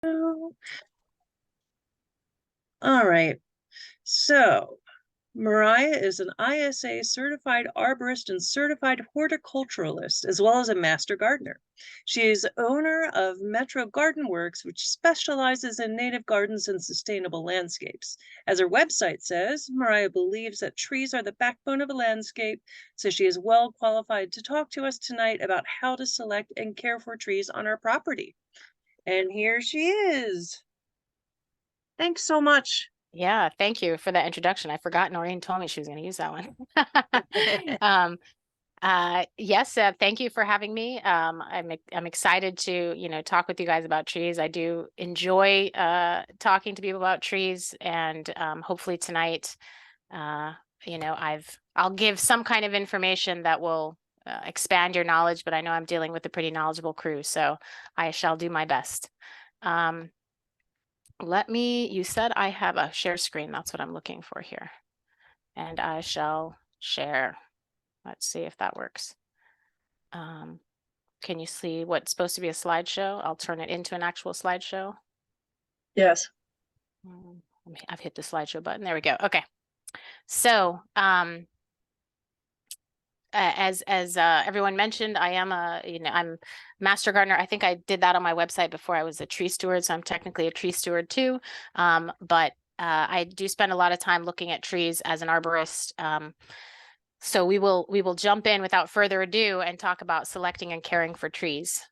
All right. So Maraea is an ISA certified arborist and certified horticulturalist, as well as a master gardener. She is owner of Metro Garden Works, which specializes in native gardens and sustainable landscapes. As her website says, Maraea believes that trees are the backbone of a landscape, so she is well qualified to talk to us tonight about how to select and care for trees on our property. And here she is. Thanks so much. Yeah, thank you for that introduction. I forgot Noreen told me she was going to use that one. Um, yes, thank you for having me. I'm excited to, talk with you guys about trees. I do enjoy talking to people about trees, and hopefully tonight, uh, I'll give some kind of information that will expand your knowledge, but I know I'm dealing with a pretty knowledgeable crew, so I shall do my best. You said I have a share screen. That's what I'm looking for here. And I shall share. Let's see if that works. Can you see what's supposed to be a slideshow? I'll turn it into an actual slideshow. Yes. I've hit the slideshow button. There we go. Okay. So, as everyone mentioned, I am I'm master gardener. I think I did that on my website before I was a tree steward, so I'm technically a tree steward too. But I do spend a lot of time looking at trees as an arborist. So we will jump in without further ado and talk about selecting and caring for trees.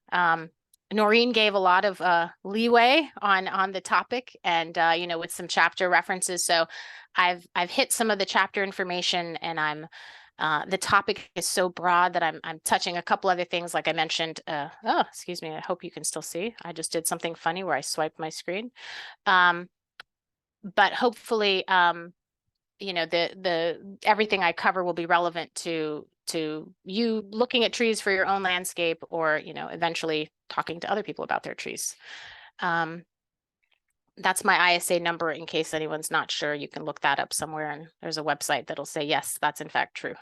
Noreen gave a lot of leeway on the topic, and with some chapter references. So I've hit some of the chapter information, and the topic is so broad that I'm touching a couple other things, like I mentioned. Oh, excuse me. I hope you can still see. I just did something funny where I swiped my screen. But hopefully, the everything I cover will be relevant to you looking at trees for your own landscape, or eventually talking to other people about their trees. That's my ISA number in case anyone's not sure. You can look that up somewhere, and there's a website that'll say, yes, that's in fact true.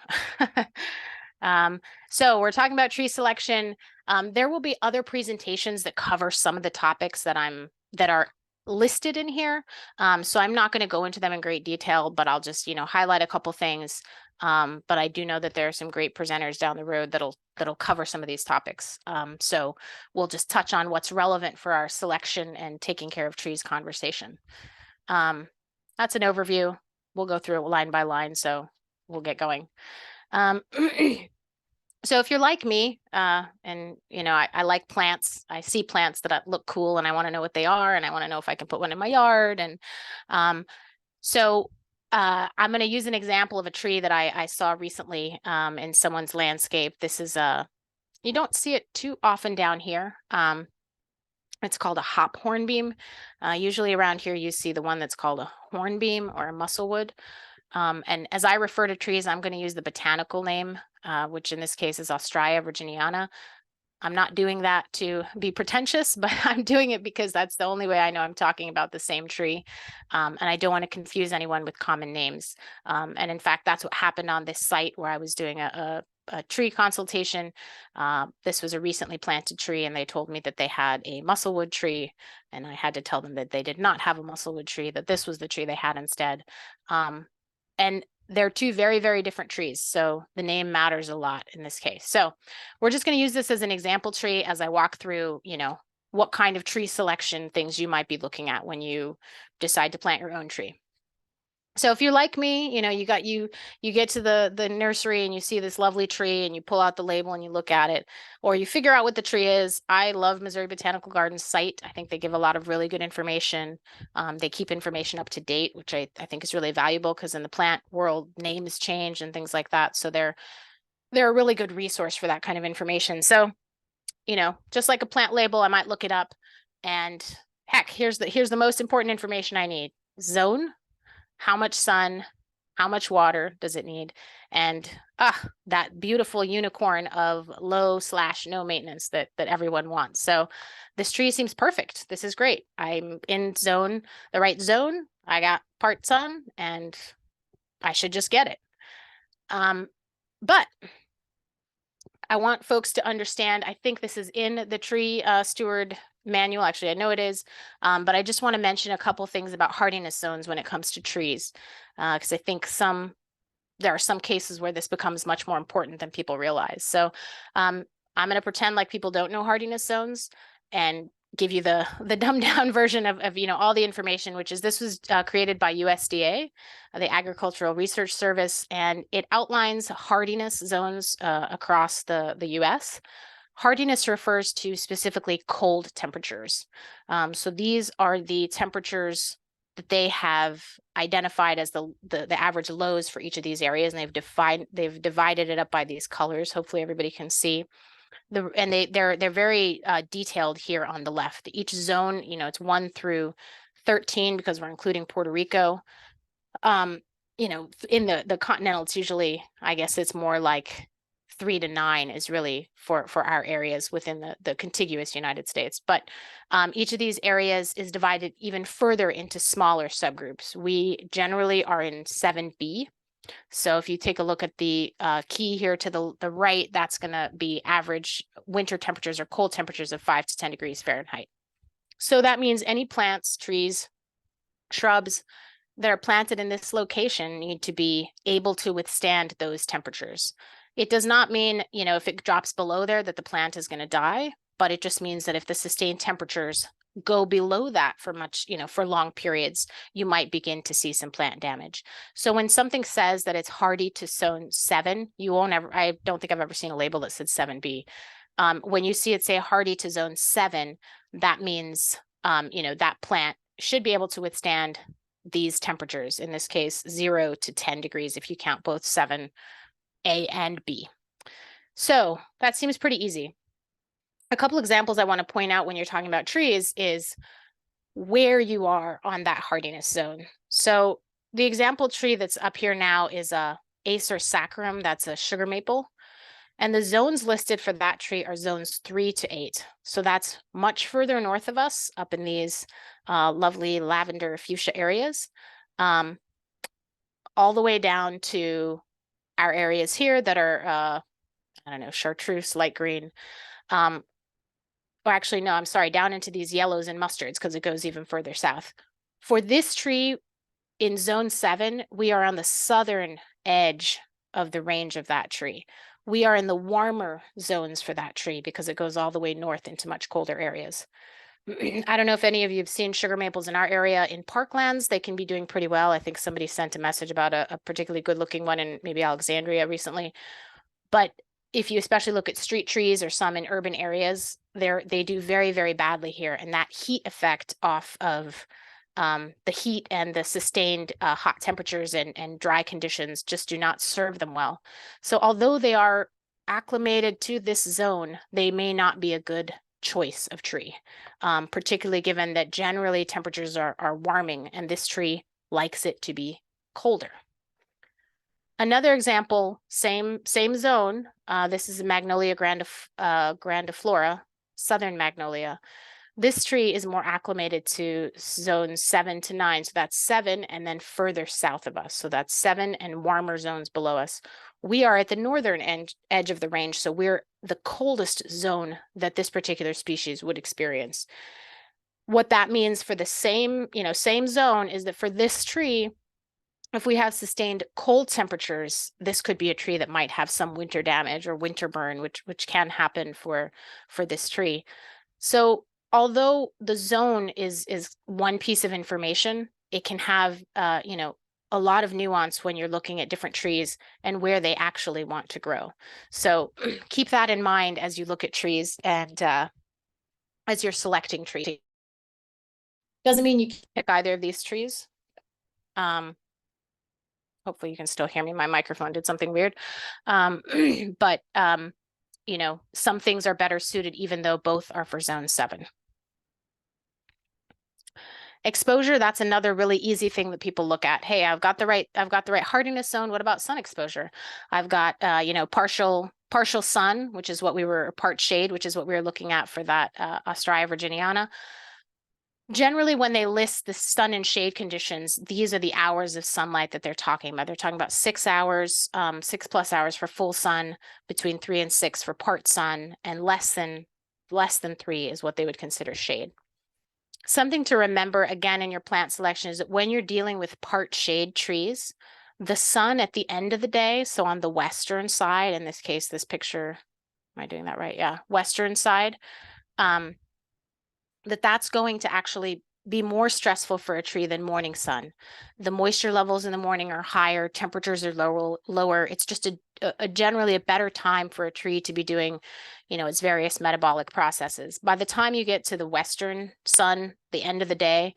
So we're talking about tree selection. There will be other presentations that cover some of the topics that are listed in here. So I'm not going to go into them in great detail, but I'll just, highlight a couple things. But I do know that there are some great presenters down the road that'll cover some of these topics. So we'll just touch on what's relevant for our selection and taking care of trees conversation. That's an overview. We'll go through it line by line, so we'll get going. So if you're like me, and I like plants, I see plants that look cool, and I want to know what they are, and I want to know if I can put one in my yard. And so I'm going to use an example of a tree that I saw recently in someone's landscape. This is you don't see it too often down here. It's called a hop hornbeam. Usually around here you see the one that's called a hornbeam or a musclewood. And as I refer to trees, I'm going to use the botanical name, which in this case is Australia virginiana. I'm not doing that to be pretentious, but I'm doing it because that's the only way I know I'm talking about the same tree. And I don't want to confuse anyone with common names. And in fact, that's what happened on this site where I was doing a tree consultation. This was a recently planted tree, and they told me that they had a musclewood tree, and I had to tell them that they did not have a musclewood tree, that this was the tree they had instead. And they're two very, very different trees. So the name matters a lot in this case. So we're just going to use this as an example tree as I walk through, what kind of tree selection things you might be looking at when you decide to plant your own tree. So if you're like me, you get to the nursery and you see this lovely tree and you pull out the label and you look at it, or you figure out what the tree is. I love Missouri Botanical Gardens site. I think they give a lot of really good information. They keep information up to date, which I think is really valuable, because in the plant world, names change and things like that. So they're a really good resource for that kind of information. So, just like a plant label, I might look it up, and heck, here's the most important information I need. Zone. How much sun, how much water does it need? And that beautiful unicorn of low/no maintenance that everyone wants. So this tree seems perfect. This is great. I'm in the right zone. I got part sun, and I should just get it. But I want folks to understand, I think this is in the Tree Steward manual. Actually, I know it is, but I just want to mention a couple things about hardiness zones when it comes to trees, because I think there are some cases where this becomes much more important than people realize. So I'm going to pretend like people don't know hardiness zones and give you the dumbed down version of all the information, which is this was created by USDA, the Agricultural Research Service, and it outlines hardiness zones across the US. Hardiness refers to specifically cold temperatures. So these are the temperatures that they have identified as the average lows for each of these areas, and they've divided it up by these colors. Hopefully everybody can see. They're very detailed here on the left. Each zone, it's 1 through 13 because we're including Puerto Rico. In the continental, it's usually, I guess it's more like 3 to 9 is really for our areas within the contiguous United States. But each of these areas is divided even further into smaller subgroups. We generally are in 7B. So if you take a look at the key here to the right, that's going to be average winter temperatures or cold temperatures of 5 to 10 degrees Fahrenheit. So that means any plants, trees, shrubs that are planted in this location need to be able to withstand those temperatures. It does not mean, if it drops below there that the plant is going to die, but it just means that if the sustained temperatures go below that for for long periods, you might begin to see some plant damage. So when something says that it's hardy to zone 7, I don't think I've ever seen a label that said 7B. When you see it say hardy to zone 7, that means, that plant should be able to withstand these temperatures, in this case, 0 to 10 degrees, if you count both 7A and B. So that seems pretty easy. A couple examples I want to point out when you're talking about trees is where you are on that hardiness zone. So the example tree that's up here now is a Acer saccharum, that's a sugar maple. And the zones listed for that tree are zones 3 to 8. So that's much further north of us, up in these lovely lavender fuchsia areas, all the way down to our areas here that are, I don't know, chartreuse, light green. Or actually, no, I'm sorry, down into these yellows and mustards because it goes even further south. For this tree in zone 7, we are on the southern edge of the range of that tree. We are in the warmer zones for that tree because it goes all the way north into much colder areas. I don't know if any of you have seen sugar maples in our area in parklands. They can be doing pretty well. I think somebody sent a message about a particularly good looking one in maybe Alexandria recently. But if you especially look at street trees or some in urban areas, they do very, very badly here. And that heat effect off of the heat and the sustained hot temperatures and dry conditions just do not serve them well. So although they are acclimated to this zone, they may not be a good choice of tree, particularly given that generally temperatures are warming and this tree likes it to be colder. Another example, same zone. This is a Magnolia grandiflora, southern magnolia. This tree is more acclimated to zones 7 to 9. So that's 7 and then further south of us. So that's 7 and warmer zones below us. We are at the northern edge of the range. So we're the coldest zone that this particular species would experience. What that means for the same zone is that for this tree, if we have sustained cold temperatures, this could be a tree that might have some winter damage or winter burn, which can happen for this tree. So although the zone is one piece of information, it can have a lot of nuance when you're looking at different trees and where they actually want to grow. So keep that in mind as you look at trees and as you're selecting trees. Doesn't mean you can pick either of these trees. Hopefully you can still hear me. My microphone did something weird. But some things are better suited even though both are for zone 7. Exposure, that's another really easy thing that people look at. Hey, I've got the right hardiness zone. What about sun exposure? I've got partial sun, which is what part shade, which is what we were looking at for that Australia virginiana. Generally, when they list the sun and shade conditions, these are the hours of sunlight that they're talking about. They're talking about 6 hours, 6+ hours for full sun, between 3 and 6 for part sun, and less than less than 3 is what they would consider shade. Something to remember again in your plant selection is that when you're dealing with part shade trees, the sun at the end of the day, so on the western side, in this case, this picture, am I doing that right? Yeah, western side, that's going to actually be more stressful for a tree than morning sun. The moisture levels in the morning are higher, temperatures are lower. It's just a generally a better time for a tree to be doing, its various metabolic processes. By the time you get to the western sun, the end of the day,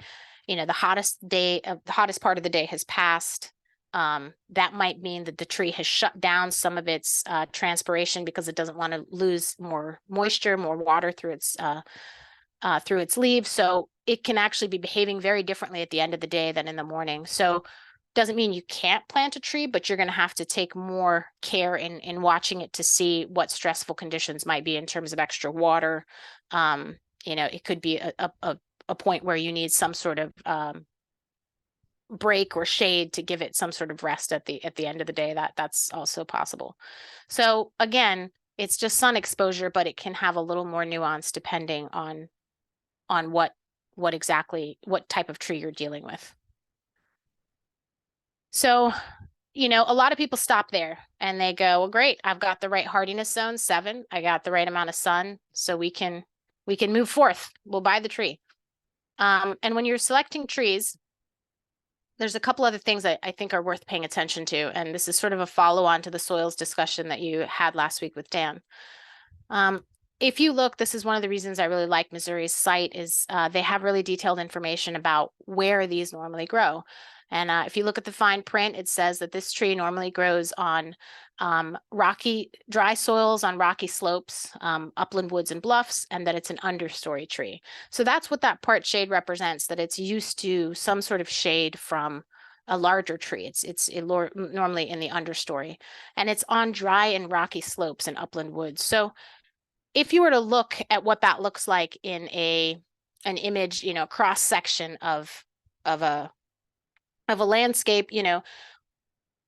the hottest part of the day has passed. That might mean that the tree has shut down some of its transpiration because it doesn't want to lose more moisture, more water through its leaves. So it can actually be behaving very differently at the end of the day than in the morning. So doesn't mean you can't plant a tree, but you're going to have to take more care in watching it to see what stressful conditions might be in terms of extra water. It could be a point where you need some sort of break or shade to give it some sort of rest at the end of the day. That's also possible. So again, it's just sun exposure, but it can have a little more nuance depending on what type of tree you're dealing with. So, a lot of people stop there and they go, well, great, I've got the right hardiness zone, 7. I got the right amount of sun, so we can move forth. We'll buy the tree. And when you're selecting trees, there's a couple other things I think are worth paying attention to. And this is sort of a follow-on to the soils discussion that you had last week with Dan. If you look, this is one of the reasons I really like Missouri's site is they have really detailed information about where these normally grow. And if you look at the fine print, it says that this tree normally grows on rocky, dry soils, on rocky slopes, upland woods and bluffs, and that it's an understory tree. So that's what that part shade represents, that it's used to some sort of shade from a larger tree. It's normally in the understory, and it's on dry and rocky slopes and upland woods. So if you were to look at what that looks like in an image, cross section of a landscape,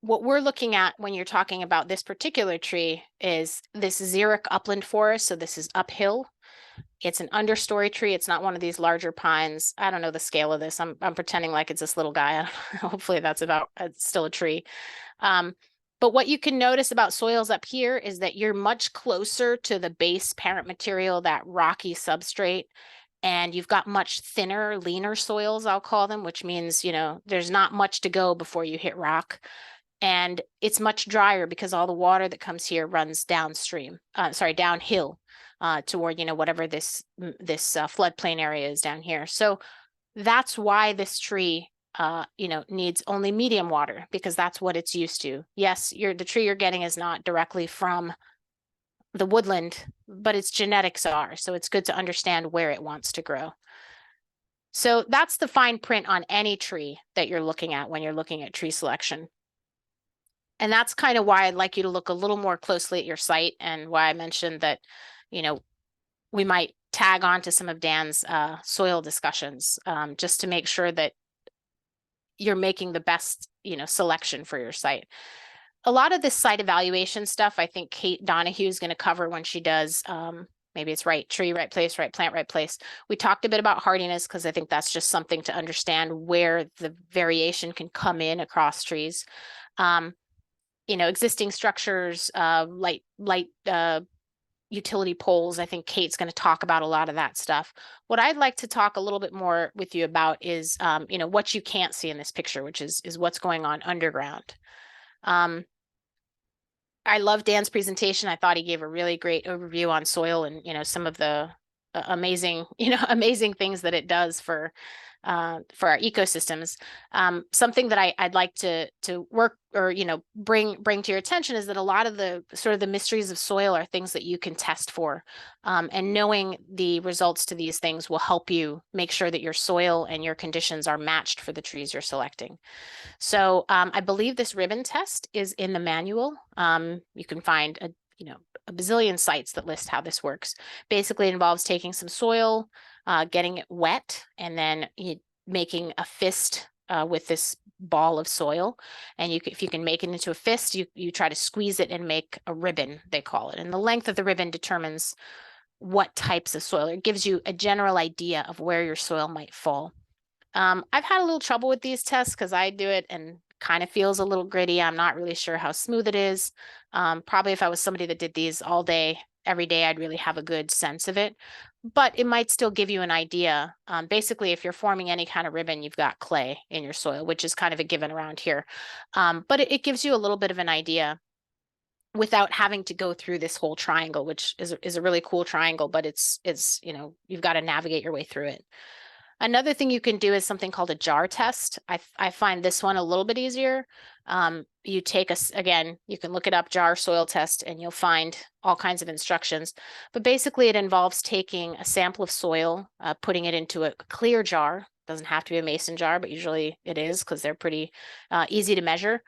what we're looking at when you're talking about this particular tree is this xeric upland forest. So this is uphill. It's an understory tree. It's not one of these larger pines. I don't know the scale of this. I'm pretending like it's this little guy. Hopefully that's it's still a tree. But what you can notice about soils up here is that you're much closer to the base parent material, that rocky substrate, and you've got much thinner, leaner soils, I'll call them, which means, there's not much to go before you hit rock. And it's much drier because all the water that comes here runs downhill toward, whatever this floodplain area is down here. So that's why this tree needs only medium water, because that's what it's used to. Yes, the tree you're getting is not directly from the woodland, but its genetics are. So it's good to understand where it wants to grow. So that's the fine print on any tree that you're looking at when you're looking at tree selection. And that's kind of why I'd like you to look a little more closely at your site, and why I mentioned that, we might tag on to some of Dan's soil discussions, just to make sure that you're making the best, selection for your site. A lot of this site evaluation stuff, I think Kate Donahue is going to cover when she does, maybe it's right tree, right place, right plant, right place. We talked a bit about hardiness because I think that's just something to understand where the variation can come in across trees. Existing structures, light utility poles. I think Kate's going to talk about a lot of that stuff. What I'd like to talk a little bit more with you about is, what you can't see in this picture, which is what's going on underground. I love Dan's presentation. I thought he gave a really great overview on soil and, some of the amazing things that it does for our ecosystems. Something that I'd like to work or, bring to your attention is that a lot of the sort of the mysteries of soil are things that you can test for. And knowing the results to these things will help you make sure that your soil and your conditions are matched for the trees you're selecting. So I believe this ribbon test is in the manual. You can find a bazillion sites that list how this works. Basically, it involves taking some soil, getting it wet, and then making a fist with this ball of soil. And if you can make it into a fist, you try to squeeze it and make a ribbon, they call it. And the length of the ribbon determines what types of soil. It gives you a general idea of where your soil might fall. I've had a little trouble with these tests because I do it and kind of feels a little gritty. I'm not really sure how smooth it is. Probably if I was somebody that did these all day, every day, I'd really have a good sense of it. But it might still give you an idea. Basically, if you're forming any kind of ribbon, you've got clay in your soil, which is kind of a given around here. But it gives you a little bit of an idea without having to go through this whole triangle, which is a really cool triangle, but it's you've got to navigate your way through it. Another thing you can do is something called a jar test. I find this one a little bit easier. You take again, you can look it up, jar soil test, and you'll find all kinds of instructions. But basically it involves taking a sample of soil, putting it into a clear jar. Doesn't have to be a mason jar, but usually it is because they're pretty easy to measure.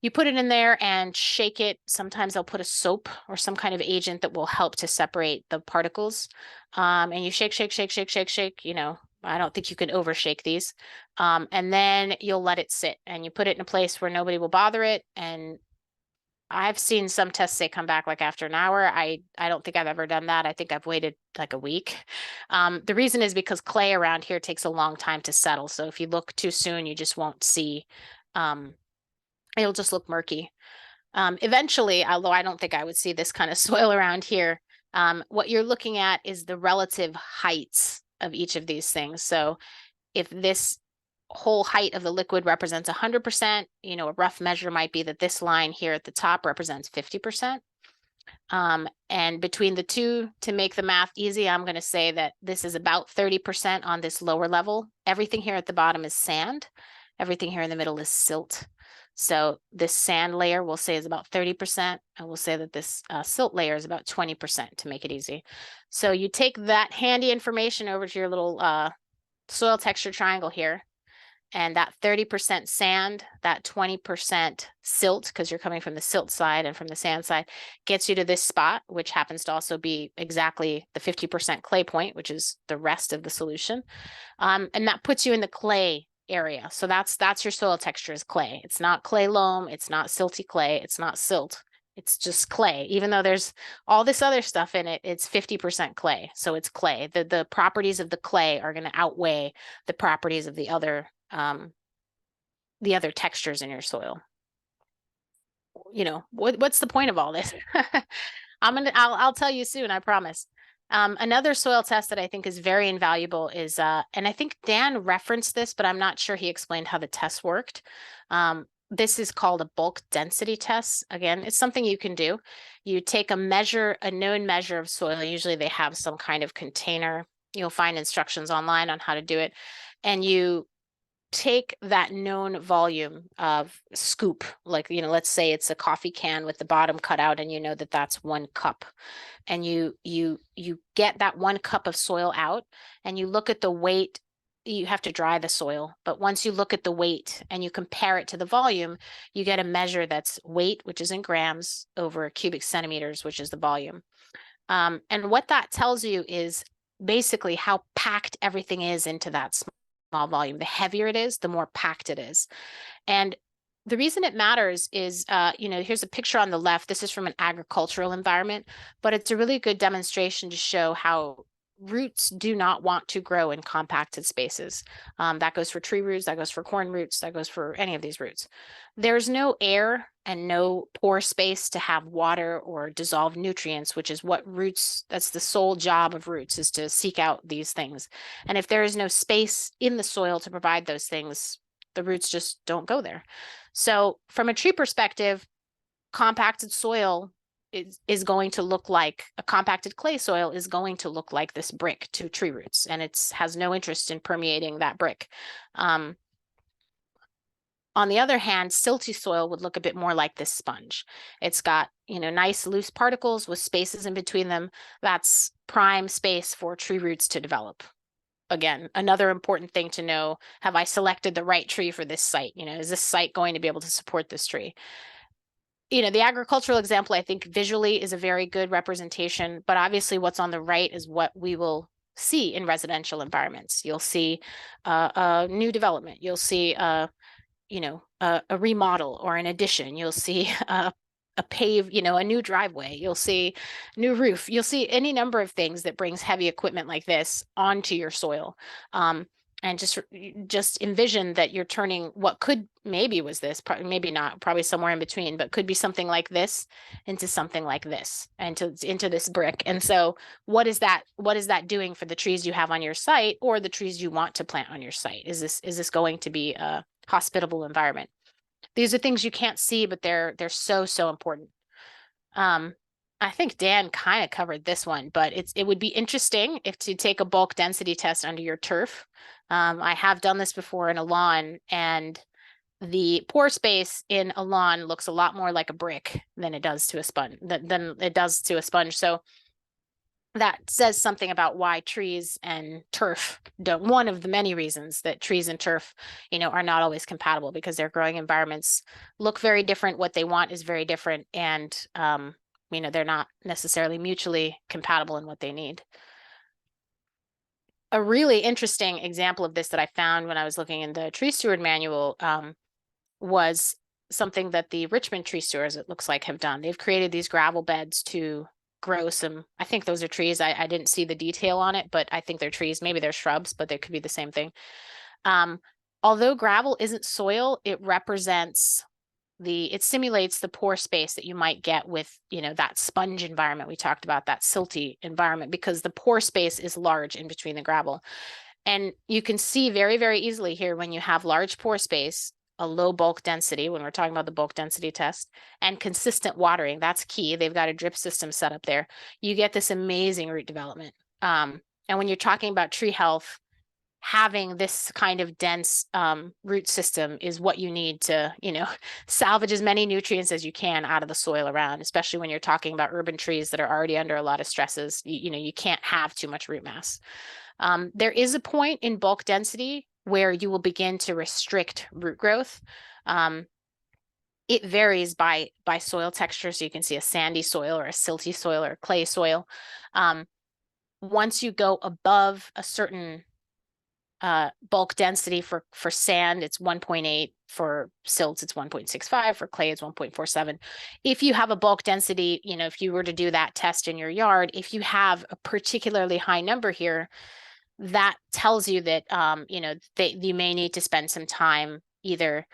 You put it in there and shake it. Sometimes they'll put a soap or some kind of agent that will help to separate the particles. And you shake, shake, shake, shake, shake, shake. I don't think you can overshake these. And then you'll let it sit and you put it in a place where nobody will bother it. And I've seen some tests say come back like after an hour. I don't think I've ever done that. I think I've waited like a week. The reason is because clay around here takes a long time to settle. So if you look too soon, you just won't see. It'll just look murky. Eventually, although I don't think I would see this kind of soil around here, what you're looking at is the relative heights of each of these things. So if this whole height of the liquid represents 100%, a rough measure might be that this line here at the top represents 50%. And between the two, to make the math easy, I'm going to say that this is about 30% on this lower level. Everything here at the bottom is sand. Everything here in the middle is silt. So this sand layer we'll say is about 30%, and we'll say that this silt layer is about 20% to make it easy. So you take that handy information over to your little soil texture triangle here, and that 30% sand, that 20% silt, because you're coming from the silt side and from the sand side, gets you to this spot, which happens to also be exactly the 50% clay point, which is the rest of the solution. And that puts you in the clay area. So that's your soil texture is clay. It's not clay loam. It's not silty clay. It's not silt. It's just clay. Even though there's all this other stuff in it, it's 50% clay. So it's clay. The properties of the clay are going to outweigh the properties of the other textures in your soil. What's the point of all this? I'll tell you soon, I promise. Another soil test that I think is very invaluable is, and I think Dan referenced this, but I'm not sure he explained how the test worked. This is called a bulk density test. Again, it's something you can do. You take a known measure of soil. Usually they have some kind of container. You'll find instructions online on how to do it. And you take that known volume of scoop, like, let's say it's a coffee can with the bottom cut out, and that that's 1 cup. And you get that 1 cup of soil out, and you look at the weight. You have to dry the soil, but once you look at the weight and you compare it to the volume, you get a measure that's weight, which is in grams, over cubic centimeters, which is the volume. And what that tells you is basically how packed everything is into that small volume. The heavier it is, the more packed it is. And the reason it matters is, here's a picture on the left. This is from an agricultural environment, but it's a really good demonstration to show how roots do not want to grow in compacted spaces. That goes for tree roots, that goes for corn roots, that goes for any of these roots. There's no air and no pore space to have water or dissolve nutrients, which is what roots, that's the sole job of roots, is to seek out these things. And if there is no space in the soil to provide those things, the roots just don't go there. So from a tree perspective, compacted soil is going to look like a compacted clay soil is going to look like this brick to tree roots, and it has no interest in permeating that brick. On the other hand, silty soil would look a bit more like this sponge. It's got, nice loose particles with spaces in between them. That's prime space for tree roots to develop. Again, another important thing to know, have I selected the right tree for this site? Is this site going to be able to support this tree? The agricultural example, I think visually is a very good representation, but obviously what's on the right is what we will see in residential environments. You'll see a new development. You'll see a remodel or an addition. You'll see a paved, a new driveway. You'll see new roof. You'll see any number of things that brings heavy equipment like this onto your soil. And just envision that you're turning what could maybe was this, maybe not, probably somewhere in between, but could be something like this into something like this, and into this brick. And so what is that doing for the trees you have on your site, or the trees you want to plant on your site? Is this going to be a hospitable environment? These are things you can't see, but they're so important. I think Dan kind of covered this one, but it would be interesting if to take a bulk density test under your turf. I have done this before in a lawn, and the pore space in a lawn looks a lot more like a brick than it does to a sponge. So that says something about why trees and turf don't. One of the many reasons that trees and turf, are not always compatible, because their growing environments look very different. What they want is very different, and they're not necessarily mutually compatible in what they need. A really interesting example of this that I found when I was looking in the TreeSteward manual was something that the Richmond TreeStewards, it looks like, have done. They've created these gravel beds to grow some, I think those are trees. I didn't see the detail on it, but I think they're trees. Maybe they're shrubs, but they could be the same thing. Although gravel isn't soil, it represents it simulates the pore space that you might get with, that sponge environment we talked about, that silty environment, because the pore space is large in between the gravel. And you can see very, very easily here, when you have large pore space, a low bulk density, when we're talking about the bulk density test, and consistent watering, that's key. They've got a drip system set up there. You get this amazing root development. And when you're talking about tree health, having this kind of dense root system is what you need to, salvage as many nutrients as you can out of the soil around, especially when you're talking about urban trees that are already under a lot of stresses. You can't have too much root mass. There is a point in bulk density where you will begin to restrict root growth. It varies by soil texture. So you can see a sandy soil, or a silty soil, or a clay soil. Once you go above a certain bulk density, for sand, it's 1.8. For silts, it's 1.65. For clay, it's 1.47. If you have a bulk density, if you were to do that test in your yard, if you have a particularly high number here, that tells you that, you may need to spend some time. Either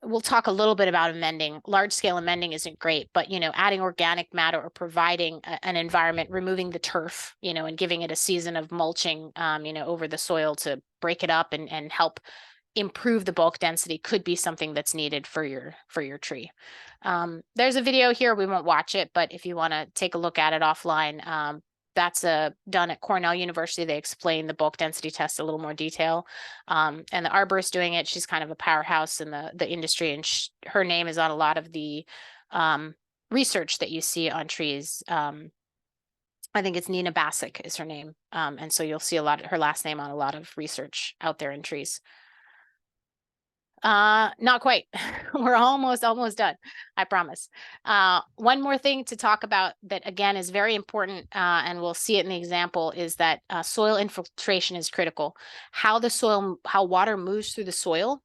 we'll talk a little bit about amending. Large scale amending isn't great, but, adding organic matter, or providing an environment, removing the turf, and giving it a season of mulching, over the soil to break it up and help improve the bulk density, could be something that's needed for your tree. There's a video here. We won't watch it, but if you want to take a look at it offline, that's done at Cornell University. They explain the bulk density test a little more detail. And the arborist doing it, she's kind of a powerhouse in the industry, and her name is on a lot of the research that you see on trees. I think it's Nina Basic is her name. And so you'll see her last name on a lot of research out there in trees. Not quite. We're almost done, I promise. One more thing to talk about that, again, is very important, and we'll see it in the example, is that soil infiltration is critical. How water moves through the soil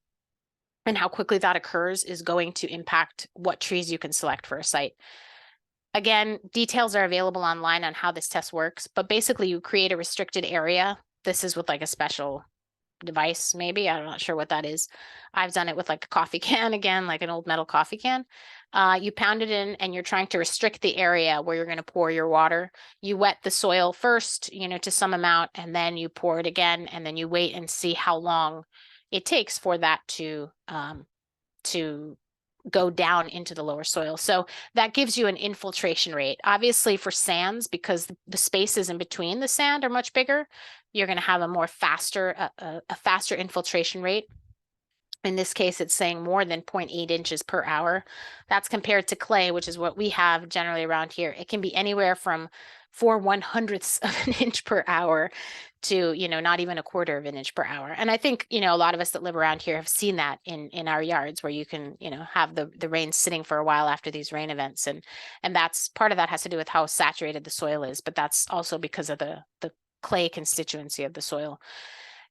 and how quickly that occurs is going to impact what trees you can select for a site. Again, details are available online on how this test works, but basically you create a restricted area. This is with like a special device, maybe. I'm not sure what that is. I've done it with like a coffee can, again, like an old metal coffee can. You pound it in, and you're trying to restrict the area where you're going to pour your water. You wet the soil first, to some amount, and then you pour it again, and then you wait and see how long it takes for that to go down into the lower soil. So that gives you an infiltration rate. Obviously, for sands, because the spaces in between the sand are much bigger, you're going to have a faster infiltration rate. In this case, it's saying more than 0.8 inches per hour. That's compared to clay, which is what we have generally around here. It can be anywhere from 4/100ths of an inch per hour to, not even 1/4 of an inch per hour. And I think, a lot of us that live around here have seen that in our yards, where you can, have the rain sitting for a while after these rain events. And that's part of that has to do with how saturated the soil is, but that's also because of the clay constituency of the soil.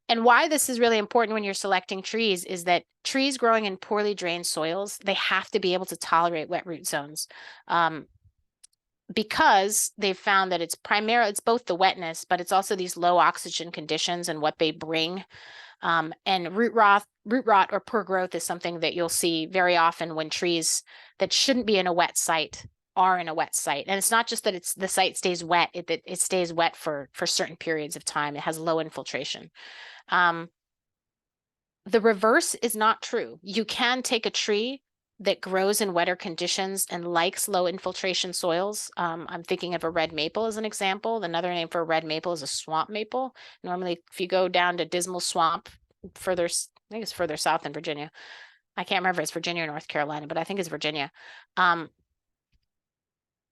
And why this is really important when you're selecting trees is that trees growing in poorly drained soils, they have to be able to tolerate wet root zones. Because they've found that it's both the wetness, but it's also these low oxygen conditions and what they bring. And root rot or poor growth is something that you'll see very often when trees that shouldn't be in a wet site are in a wet site. And it's not just that the site stays wet, it stays wet for certain periods of time. It has low infiltration. The reverse is not true. You can take a tree that grows in wetter conditions and likes low infiltration soils. I'm thinking of a red maple as an example. Another name for a red maple is a swamp maple. Normally, if you go down to Dismal Swamp, I think it's further south in Virginia. I can't remember if it's Virginia or North Carolina, but I think it's Virginia.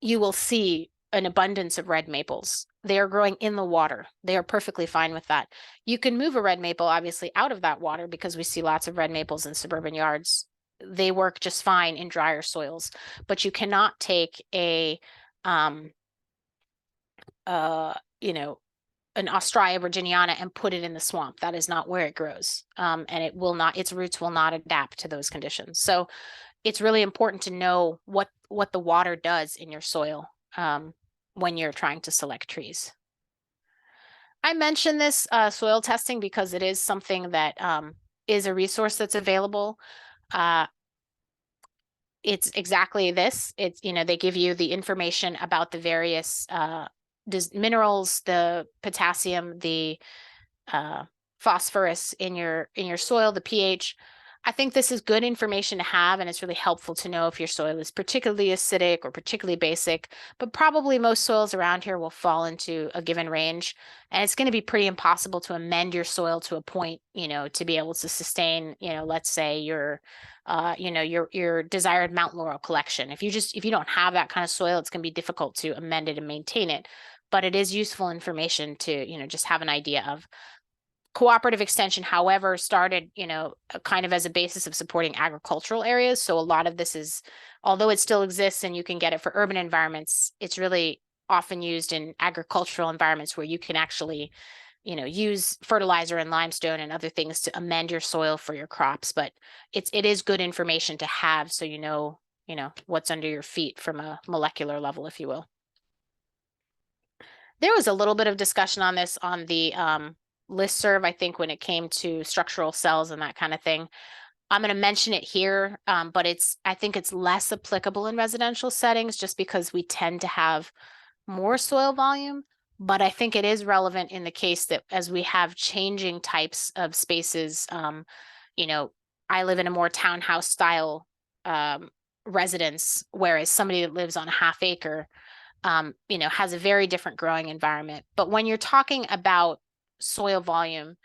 You will see an abundance of red maples. They are growing in the water. They are perfectly fine with that. You can move a red maple, obviously, out of that water because we see lots of red maples in suburban yards. They work just fine in drier soils, but you cannot take an Australia virginiana and put it in the swamp. That is not where it grows. And its roots will not adapt to those conditions. So it's really important to know what the water does in your soil when you're trying to select trees. I mentioned this soil testing because it is something that is a resource that's available. It's exactly this. It's, they give you the information about the various minerals, the potassium, the phosphorus in your soil, the pH. I think this is good information to have, and it's really helpful to know if your soil is particularly acidic or particularly basic, but probably most soils around here will fall into a given range. And it's going to be pretty impossible to amend your soil to a point, to be able to sustain, let's say your desired Mount Laurel collection. If you don't have that kind of soil, it's going to be difficult to amend it and maintain it. But it is useful information to, just have an idea of. Cooperative extension, however, started, kind of as a basis of supporting agricultural areas. So a lot of this is, although it still exists and you can get it for urban environments, it's really often used in agricultural environments where you can actually, use fertilizer and limestone and other things to amend your soil for your crops. But it is good information to have, so you know what's under your feet from a molecular level, if you will. There was a little bit of discussion on this on the listserv, I think, when it came to structural cells and that kind of thing. I'm going to mention it here, but I think it's less applicable in residential settings just because we tend to have more soil volume. But I think it is relevant in the case that as we have changing types of spaces, I live in a more townhouse style residence, whereas somebody that lives on a half acre, has a very different growing environment. But when you're talking about soil volume,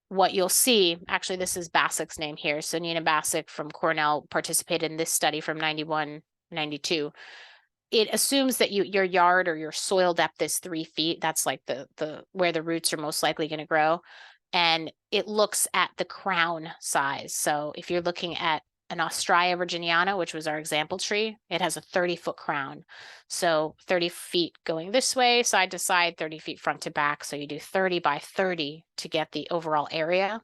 what you'll see, actually, this is Bassick's name here. So Nina Bassick from Cornell participated in this study from 91, 92. It assumes that your yard or your soil depth is 3 feet. That's like the where the roots are most likely going to grow. And it looks at the crown size. So if you're looking at an Australia virginiana, which was our example tree, it has a 30-foot crown. So 30 feet going this way, side to side, 30 feet front to back. So you do 30 by 30 to get the overall area.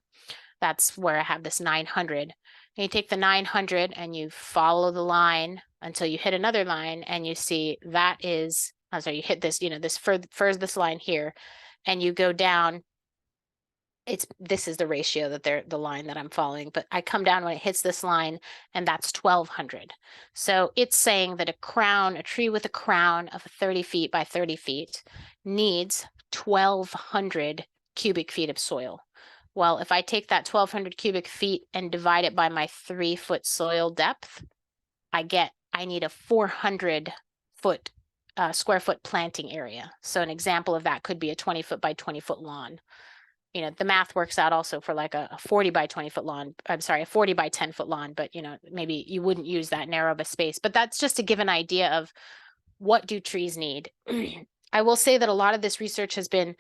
That's where I have this 900. And you take the 900 and you follow the line until you hit another line, and you see that is, you hit this, this furthest line here, and you go down. This is the ratio that the line that I'm following, but I come down when it hits this line, and that's 1200. So it's saying that a tree with a crown of 30 feet by 30 feet needs 1200 cubic feet of soil. Well, if I take that 1200 cubic feet and divide it by my 3-foot soil depth, I need a 400 square foot planting area. So an example of that could be a 20-foot by 20-foot lawn. The math works out also for like a 40 by 20-foot lawn. I'm sorry, a 40 by 10-foot lawn, but maybe you wouldn't use that narrow of a space. But that's just to give an idea of what do trees need. I will say that a lot of this research has been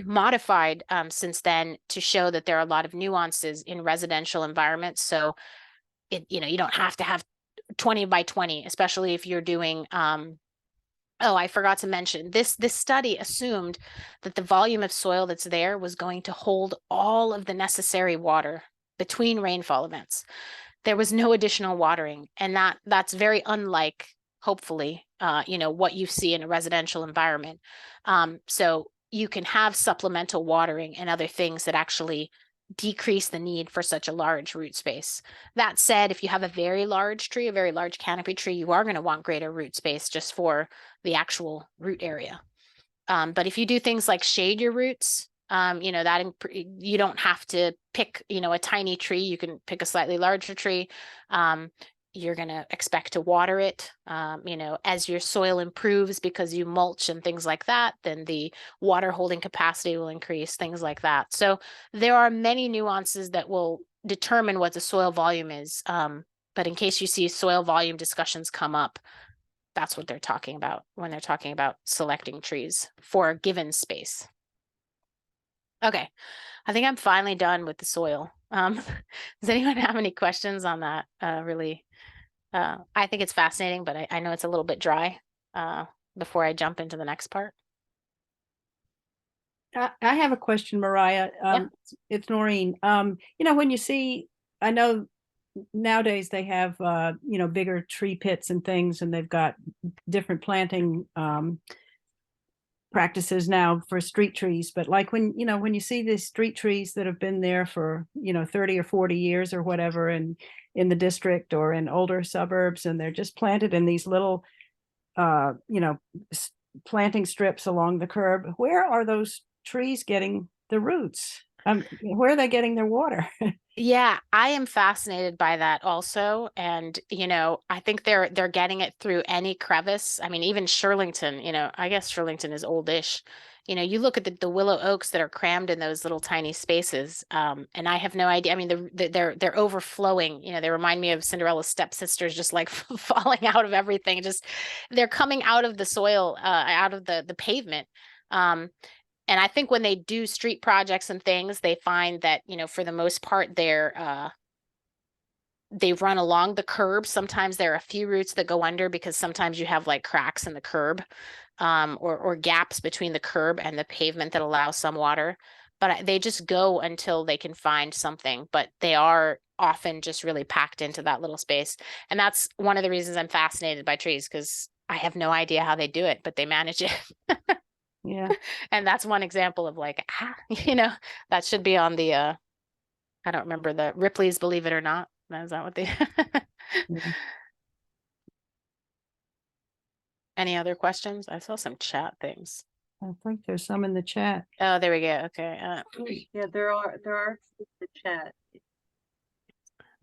modified since then to show that there are a lot of nuances in residential environments. So you don't have to have 20 by 20, especially if you're doing Oh, I forgot to mention this study assumed that the volume of soil that's there was going to hold all of the necessary water between rainfall events. There was no additional watering, and that's very unlike, hopefully, what you see in a residential environment. So you can have supplemental watering and other things that actually decrease the need for such a large root space. That said, if you have a very large tree, a very large canopy tree, you are going to want greater root space just for the actual root area. But if you do things like shade your roots, you don't have to pick, a tiny tree. You can pick a slightly larger tree. You're going to expect to water it, as your soil improves because you mulch and things like that, then the water holding capacity will increase, things like that. So there are many nuances that will determine what the soil volume is. But in case you see soil volume discussions come up, that's what they're talking about when they're talking about selecting trees for a given space. Okay, I think I'm finally done with the soil. Does anyone have any questions on that? I think it's fascinating, but I know it's a little bit dry before I jump into the next part. I have a question, Maraea. Yeah. It's Noreen. When you see, I know nowadays they have, bigger tree pits and things, and they've got different planting practices now for street trees. But like when you see these street trees that have been there for, 30 or 40 years or whatever, and in the district or in older suburbs, and they're just planted in these little, planting strips along the curb, where are those trees getting the roots? Where are they getting their water? Yeah, I am fascinated by that also. And, I think they're getting it through any crevice. I mean, even Shirlington, I guess Shirlington is oldish. You look at the willow oaks that are crammed in those little tiny spaces. And I have no idea. I mean, they're overflowing. They remind me of Cinderella's stepsisters, just like falling out of everything. Just they're coming out of the soil, out of the pavement. And I think when they do street projects and things, they find that, for the most part, they run along the curb. Sometimes there are a few roots that go under because sometimes you have like cracks in the curb, or gaps between the curb and the pavement that allow some water. But they just go until they can find something. But they are often just really packed into that little space. And that's one of the reasons I'm fascinated by trees, because I have no idea how they do it, but they manage it. Yeah. And that's one example of like, that should be on the, I don't remember, the Ripley's Believe It or Not. Is that what they, Yeah. any other questions? I saw some chat things. I think there's some in the chat. Oh, there we go. Okay. Yeah, there are in the chat.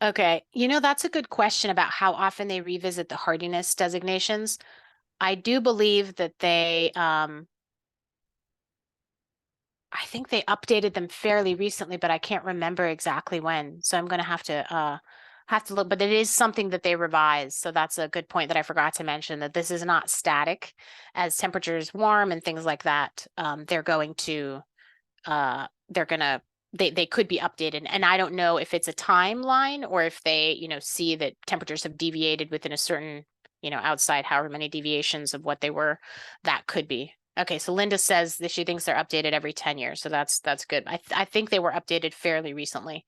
Okay. That's a good question about how often they revisit the hardiness designations. I do believe that I think they updated them fairly recently, but I can't remember exactly when. So I'm going to have to look, but it is something that they revise. So that's a good point that I forgot to mention, that this is not static. As temperatures warm and things like that, they could be updated. And I don't know if it's a timeline or if they, see that temperatures have deviated within a certain, outside however many deviations of what they were, that could be. Okay, so Linda says that she thinks they're updated every 10 years. So that's good. I think they were updated fairly recently.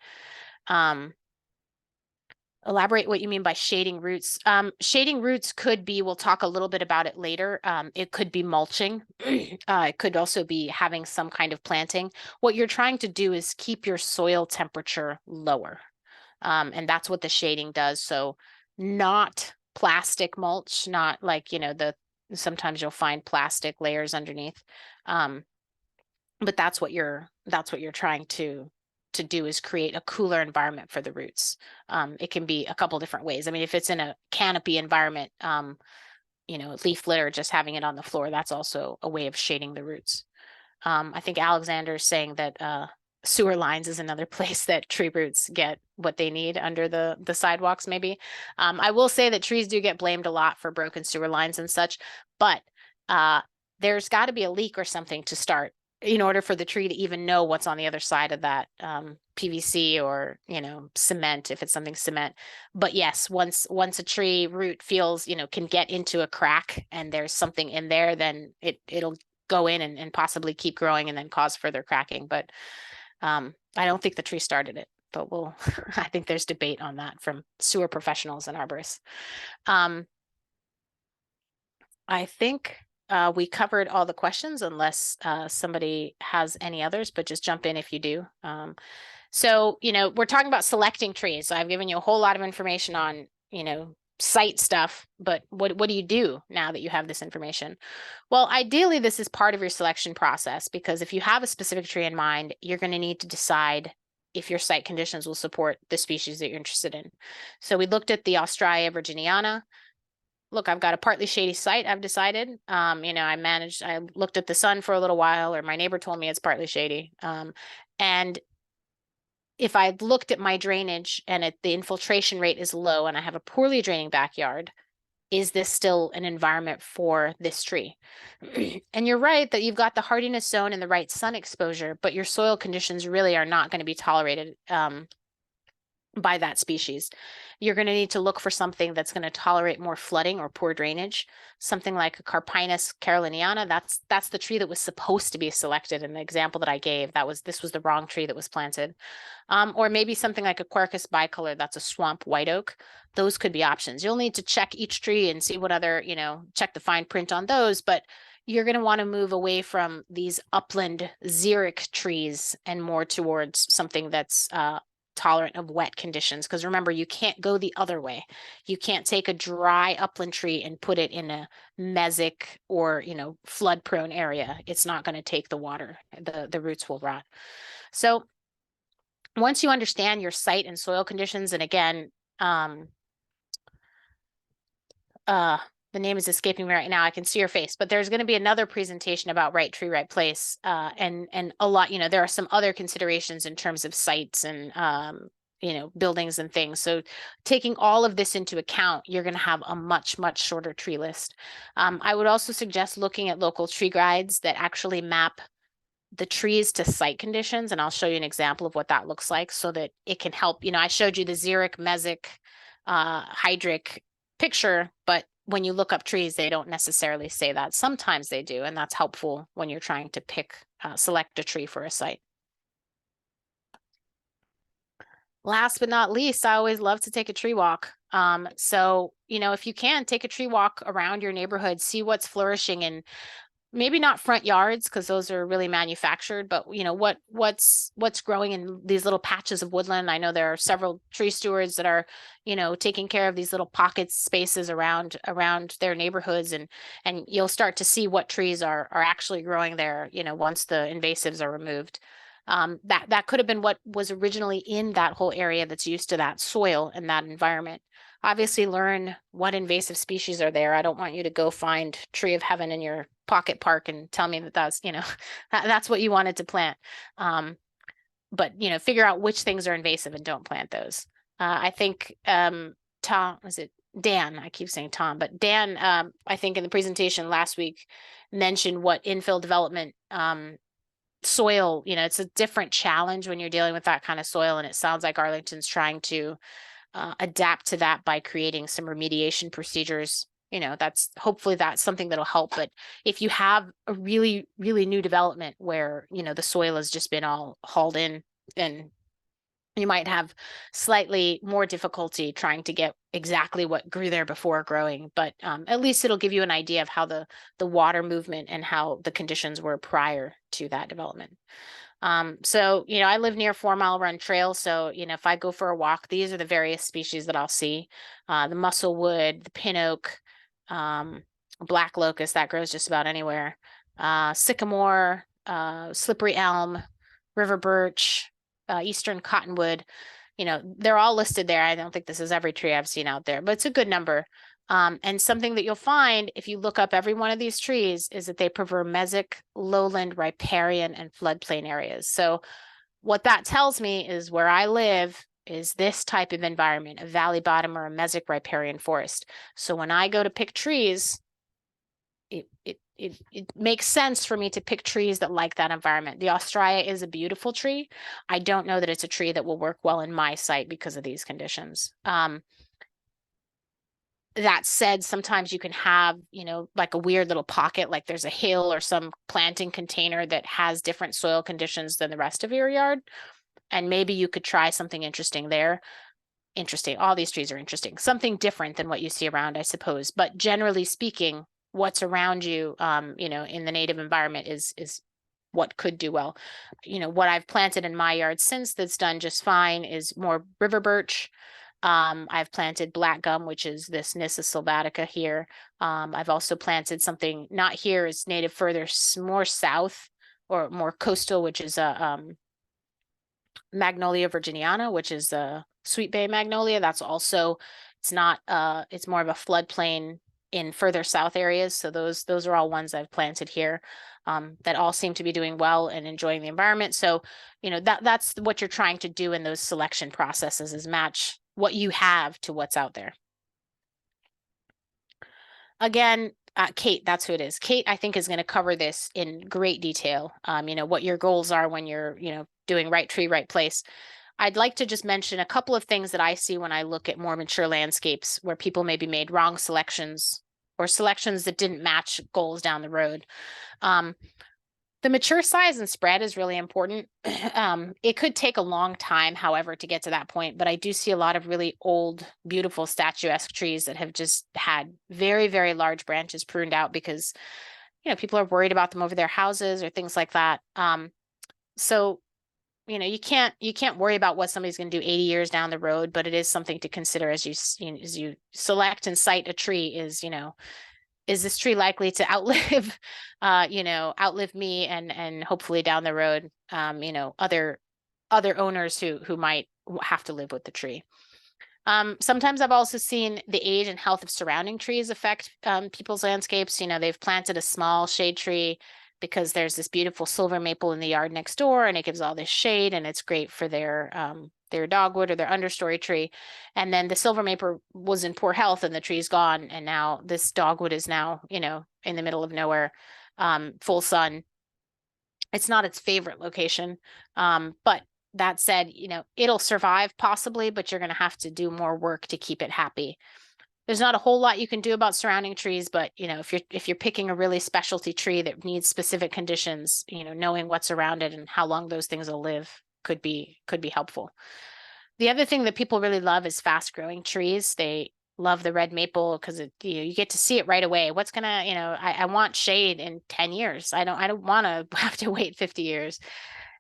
Elaborate what you mean by shading roots. Shading roots could be, we'll talk a little bit about it later. It could be mulching. It could also be having some kind of planting. What you're trying to do is keep your soil temperature lower. And that's what the shading does. So not plastic mulch, not like, sometimes you'll find plastic layers underneath. But that's what you're trying to do, is create a cooler environment for the roots. It can be a couple different ways. I mean, if it's in a canopy environment, leaf litter, just having it on the floor, that's also a way of shading the roots. I think Alexander is saying that sewer lines is another place that tree roots get what they need under the sidewalks, maybe. I will say that trees do get blamed a lot for broken sewer lines and such, but there's got to be a leak or something to start in order for the tree to even know what's on the other side of that PVC or, cement, if it's something cement. But yes, once a tree root feels, can get into a crack and there's something in there, then it'll go in and possibly keep growing and then cause further cracking. But I don't think the tree started it, but I think there's debate on that from sewer professionals and arborists. I think we covered all the questions, unless somebody has any others, but just jump in if you do. So, we're talking about selecting trees. So I've given you a whole lot of information on, site stuff, but what do you do now that you have this information? Well, ideally, this is part of your selection process, because if you have a specific tree in mind, you're going to need to decide if your site conditions will support the species that you're interested in. So we looked at the Australia virginiana. Look, I've got a partly shady site, I've decided. I looked at the sun for a little while, or my neighbor told me it's partly shady. And if I looked at my drainage and the infiltration rate is low and I have a poorly draining backyard, is this still an environment for this tree? And you're right that you've got the hardiness zone and the right sun exposure, but your soil conditions really are not going to be tolerated by that species. You're going to need to look for something that's going to tolerate more flooding or poor drainage. Something like a Carpinus caroliniana, that's the tree that was supposed to be selected in the example that I gave. This was the wrong tree that was planted. Or maybe something like a Quercus bicolor, that's a swamp white oak. Those could be options. You'll need to check each tree and see what other, check the fine print on those, but you're going to want to move away from these upland xeric trees and more towards something that's tolerant of wet conditions. Because remember, you can't go the other way. You can't take a dry upland tree and put it in a mesic or, flood prone area. It's not going to take the water. The roots will rot. So once you understand your site and soil conditions, and again, the name is escaping me right now. I can see your face, but there's going to be another presentation about right tree, right place. And a lot, there are some other considerations in terms of sites and, buildings and things. So taking all of this into account, you're going to have a much, much shorter tree list. I would also suggest looking at local tree guides that actually map the trees to site conditions. And I'll show you an example of what that looks like so that it can help. I showed you the xeric, mesic, hydric picture, but when you look up trees, they don't necessarily say that. Sometimes they do, and that's helpful when you're trying to select a tree for a site. Last but not least, I always love to take a tree walk. So, if you can, take a tree walk around your neighborhood, see what's flourishing, and maybe not front yards, because those are really manufactured, but what's growing in these little patches of woodland. I know there are several TreeStewards that are, taking care of these little pockets, spaces around their neighborhoods, and you'll start to see what trees are actually growing there, once the invasives are removed. That could have been what was originally in that whole area that's used to that soil and that environment. Obviously, learn what invasive species are there. I don't want you to go find tree of heaven in your pocket park and tell me that's, that's what you wanted to plant. But, figure out which things are invasive and don't plant those. I think Tom, was it Dan? I keep saying Tom, but Dan, I think in the presentation last week mentioned what infill development soil, it's a different challenge when you're dealing with that kind of soil. And it sounds like Arlington's trying to adapt to that by creating some remediation procedures. Hopefully that's something that'll help. But if you have a really, really new development where, the soil has just been all hauled in, and you might have slightly more difficulty trying to get exactly what grew there before growing, but at least it'll give you an idea of how the water movement and how the conditions were prior to that development. So, I live near 4 Mile Run Trail. So, if I go for a walk, these are the various species that I'll see. The musclewood, the pin oak, black locust, that grows just about anywhere. Sycamore, slippery elm, river birch, eastern cottonwood, they're all listed there. I don't think this is every tree I've seen out there, but it's a good number. And something that you'll find if you look up every one of these trees is that they prefer mesic, lowland, riparian, and floodplain areas. So what that tells me is where I live is this type of environment, a valley bottom or a mesic riparian forest. So when I go to pick trees, it makes sense for me to pick trees that like that environment. The Australia is a beautiful tree. I don't know that it's a tree that will work well in my site because of these conditions. That said, sometimes you can have, you know, like a weird little pocket, like there's a hill or some planting container that has different soil conditions than the rest of your yard. And maybe you could try something interesting there. Interesting. All these trees are interesting. Something different than what you see around, I suppose. But generally speaking, what's around you, you know, in the native environment is what could do well. You know, what I've planted in my yard since that's done just fine is more river birch. I've planted black gum, which is this Nyssa sylvatica here. I've also planted something not here, is native further more south or more coastal, which is a Magnolia virginiana, which is a sweet bay magnolia. That's also, it's not, it's more of a floodplain in further south areas. So those are all ones I've planted here, that all seem to be doing well and enjoying the environment. So, you know, that's what you're trying to do in those selection processes, is match what you have to what's out there. Again, Kate, that's who it is. Kate, I think, is going to cover this in great detail. You know, what your goals are when you're, you know, doing right tree, right place. I'd like to just mention a couple of things that I see when I look at more mature landscapes where people maybe made wrong selections or selections that didn't match goals down the road. The mature size and spread is really important. It could take a long time, however, to get to that point, but I do see a lot of really old, beautiful statuesque trees that have just had very, very large branches pruned out because, you know, people are worried about them over their houses or things like that. So, you know, you can't worry about what somebody's going to do 80 years down the road, but it is something to consider as you select and cite a tree. Is, you know, is this tree likely to outlive, you know, outlive me and hopefully down the road, you know, other owners who might have to live with the tree. Sometimes I've also seen the age and health of surrounding trees affect people's landscapes. You know, they've planted a small shade tree because there's this beautiful silver maple in the yard next door, and it gives all this shade, and it's great for their dogwood or their understory tree. And then the silver maple was in poor health and the tree's gone. And now this dogwood is now, you know, in the middle of nowhere, full sun. It's not its favorite location. But that said, you know, it'll survive possibly, but you're going to have to do more work to keep it happy. There's not a whole lot you can do about surrounding trees, but, you know, if you're picking a really specialty tree that needs specific conditions, you know, knowing what's around it and how long those things will live could be helpful. The other thing that people really love is fast growing trees. They love the red maple because you get to see it right away. What's gonna, you know, I want shade in 10 years. I don't want to have to wait 50 years.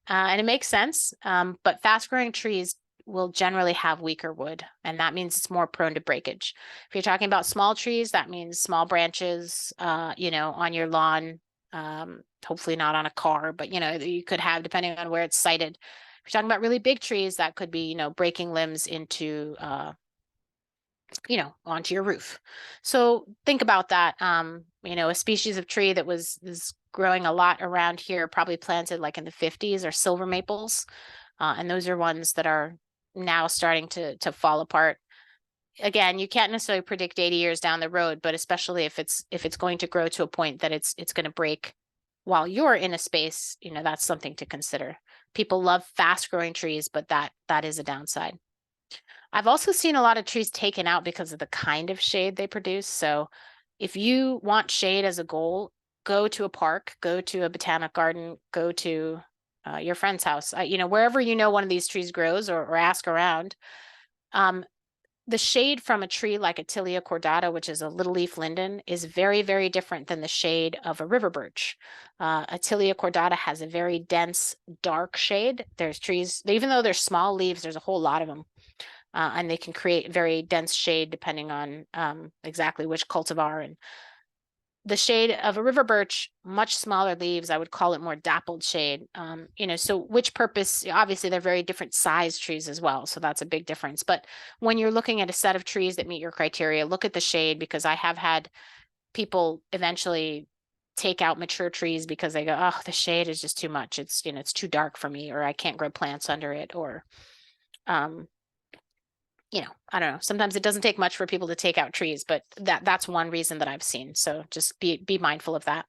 And it makes sense. But fast growing trees will generally have weaker wood, and that means it's more prone to breakage. If you're talking about small trees, that means small branches, you know, on your lawn, hopefully not on a car, but, you know, you could have, depending on where it's sited. If you're talking about really big trees, that could be, you know, breaking limbs into, you know, onto your roof. So think about that. You know, a species of tree that is growing a lot around here, probably planted like in the 50s, are silver maples. And those are ones that are now starting to fall apart. Again, you can't necessarily predict 80 years down the road, but especially if it's going to grow to a point that it's going to break while you're in a space, you know, that's something to consider. People love fast growing trees, but that is a downside. I've also seen a lot of trees taken out because of the kind of shade they produce. So if you want shade as a goal, go to a park, go to a botanic garden, go to your friend's house, you know, wherever, you know, one of these trees grows, or ask around. The shade from a tree like Atilia cordata, which is a little leaf linden, is very, very different than the shade of a river birch. Atilia cordata has a very dense, dark shade. There's trees, even though they're small leaves, there's a whole lot of them. And they can create very dense shade depending on exactly which cultivar. And the shade of a river birch, much smaller leaves, I would call it more dappled shade. You know, so which purpose, obviously they're very different size trees as well. So that's a big difference. But when you're looking at a set of trees that meet your criteria, look at the shade, because I have had people eventually take out mature trees because they go, oh, the shade is just too much. It's, you know, it's too dark for me, or I can't grow plants under it, or, you know, I don't know. Sometimes it doesn't take much for people to take out trees, but that's one reason that I've seen. So just be mindful of that.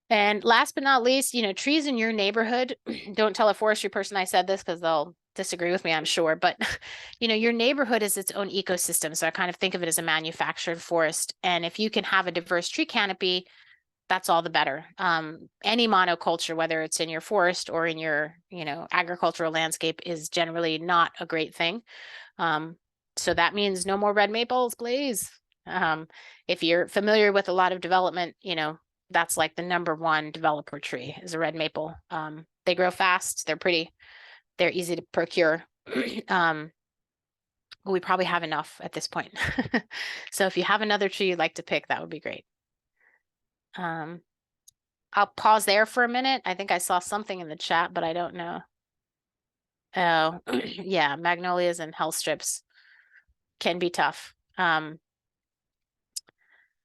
And last but not least, trees in your neighborhood, don't tell a forestry person I said this because they'll disagree with me, I'm sure, but your neighborhood is its own ecosystem. So I kind of think of it as a manufactured forest. And if you can have a diverse tree canopy, that's all the better. Any monoculture, whether it's in your forest or in your, agricultural landscape, is generally not a great thing. So that means no more red maples, please. If you're familiar with a lot of development, that's like the #1 developer tree is a red maple. They grow fast, they're pretty, they're easy to procure. We probably have enough at this point. So if you have another tree you'd like to pick, that would be great. I'll pause there for a minute. I think I saw something in the chat, but I don't know. Oh, yeah, magnolias and hell strips can be tough.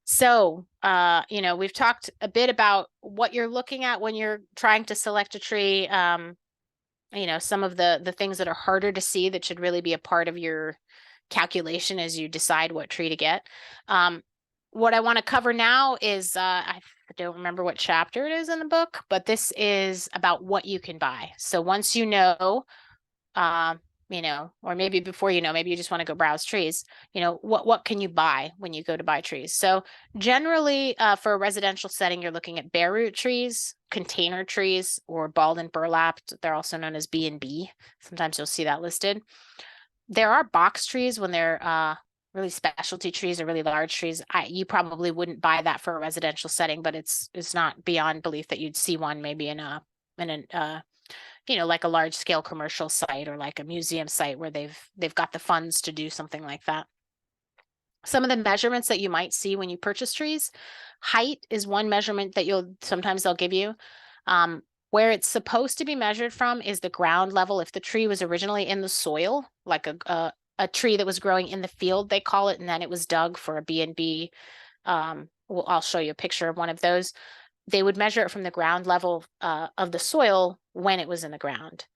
So, we've talked a bit about what you're looking at when you're trying to select a tree. Some of the things that are harder to see that should really be a part of your calculation as you decide what tree to get. What I want to cover now is, I don't remember what chapter it is in the book, but this is about what you can buy. So once or maybe before maybe you just want to go browse trees, what can you buy when you go to buy trees? So generally, for a residential setting, you're looking at bare root trees, container trees, or balled and burlapped. They're also known as B&B. Sometimes you'll see that listed. There are box trees when they're really specialty trees or really large trees. You probably wouldn't buy that for a residential setting, but it's not beyond belief that you'd see one maybe in a like a large scale commercial site or like a museum site where they've got the funds to do something like that. Some of the measurements that you might see when you purchase trees, height is one measurement that sometimes they'll give you. Where it's supposed to be measured from is the ground level. If the tree was originally in the soil, like a tree that was growing in the field, they call it, and then it was dug for a B&B. I'll show you a picture of one of those. They would measure it from the ground level of the soil when it was in the ground.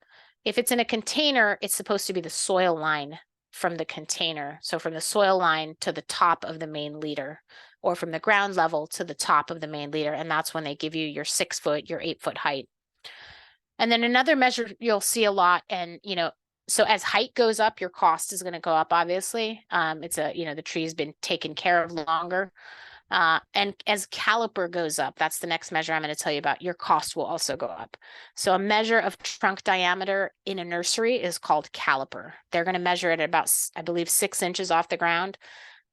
If it's in a container, it's supposed to be the soil line from the container. So from the soil line to the top of the main leader, or from the ground level to the top of the main leader. And that's when they give you your 6 foot, your 8 foot height. And then another measure you'll see a lot, and so as height goes up, your cost is going to go up, obviously. The tree's been taken care of longer. And as caliper goes up, that's the next measure I'm going to tell you about, your cost will also go up. So a measure of trunk diameter in a nursery is called caliper. They're going to measure it at about, I believe, 6 inches off the ground.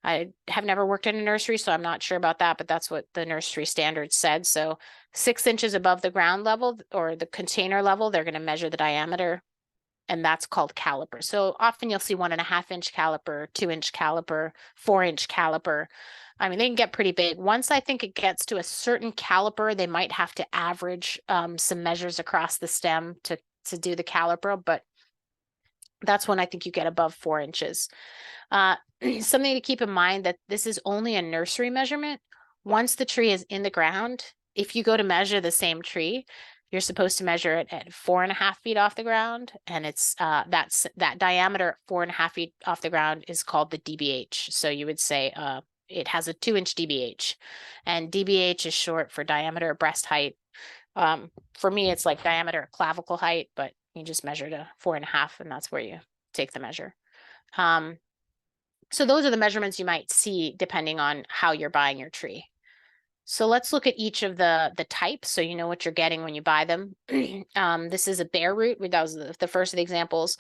I have never worked in a nursery, so I'm not sure about that, but that's what the nursery standards said. So 6 inches above the ground level or the container level, they're going to measure the diameter, and that's called caliper. So often you'll see 1.5 inch caliper, 2 inch caliper, 4 inch caliper. I mean, they can get pretty big. Once I think it gets to a certain caliper, they might have to average some measures across the stem to do the caliper, but that's when I think you get above 4 inches. Something to keep in mind that this is only a nursery measurement. Once the tree is in the ground, if you go to measure the same tree, you're supposed to measure it at 4.5 feet off the ground, and it's that diameter at 4.5 feet off the ground is called the DBH. So you would say it has a 2 inch DBH, and DBH is short for diameter of breast height. For me, it's like diameter of clavicle height, but you just measure to 4.5, and that's where you take the measure. So those are the measurements you might see depending on how you're buying your tree. So let's look at each of the types so you know what you're getting when you buy them. This is a bare root. That was the first of the examples.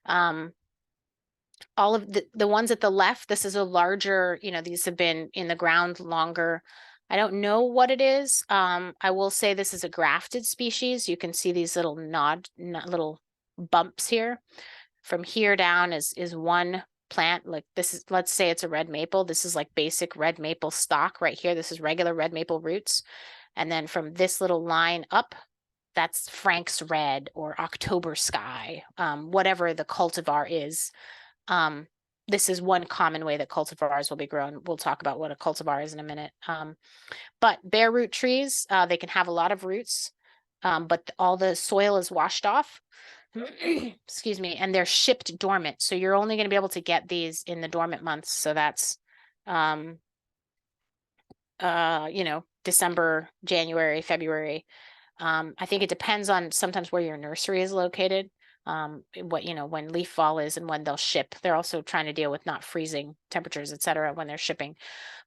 All of the ones at the left, this is a larger, these have been in the ground longer. I don't know what it is. I will say this is a grafted species. You can see these little little bumps here. From here down is one plant. Like this is, let's say it's a red maple. This is like basic red maple stock right here. This is regular red maple roots. And then from this little line up, that's Frank's Red or October Sky, whatever the cultivar is. This is one common way that cultivars will be grown. We'll talk about what a cultivar is in a minute. But bare root trees, they can have a lot of roots, but all the soil is washed off. Excuse me, and they're shipped dormant. So you're only going to be able to get these in the dormant months. So that's you know, December, January, February. I think it depends on sometimes where your nursery is located, what, you know, when leaf fall is and when they'll ship. They're also trying to deal with not freezing temperatures, et cetera, when they're shipping.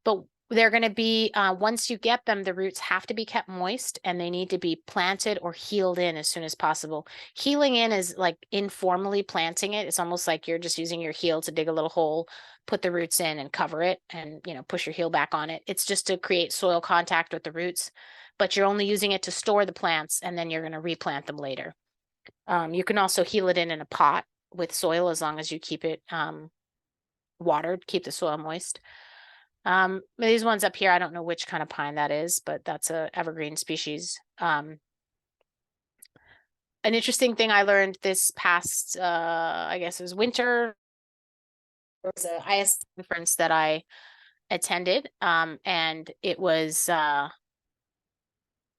But they're going to be, once you get them, the roots have to be kept moist and they need to be planted or healed in as soon as possible. Healing in is like informally planting it. It's almost like you're just using your heel to dig a little hole, put the roots in and cover it and, you know, push your heel back on it. It's just to create soil contact with the roots, but you're only using it to store the plants and then you're going to replant them later. You can also heal it in a pot with soil as long as you keep it watered, keep the soil moist. These ones up here, I don't know which kind of pine that is, but that's a evergreen species. An interesting thing I learned this past, I guess it was winter, there was a IS conference that I attended, and it was,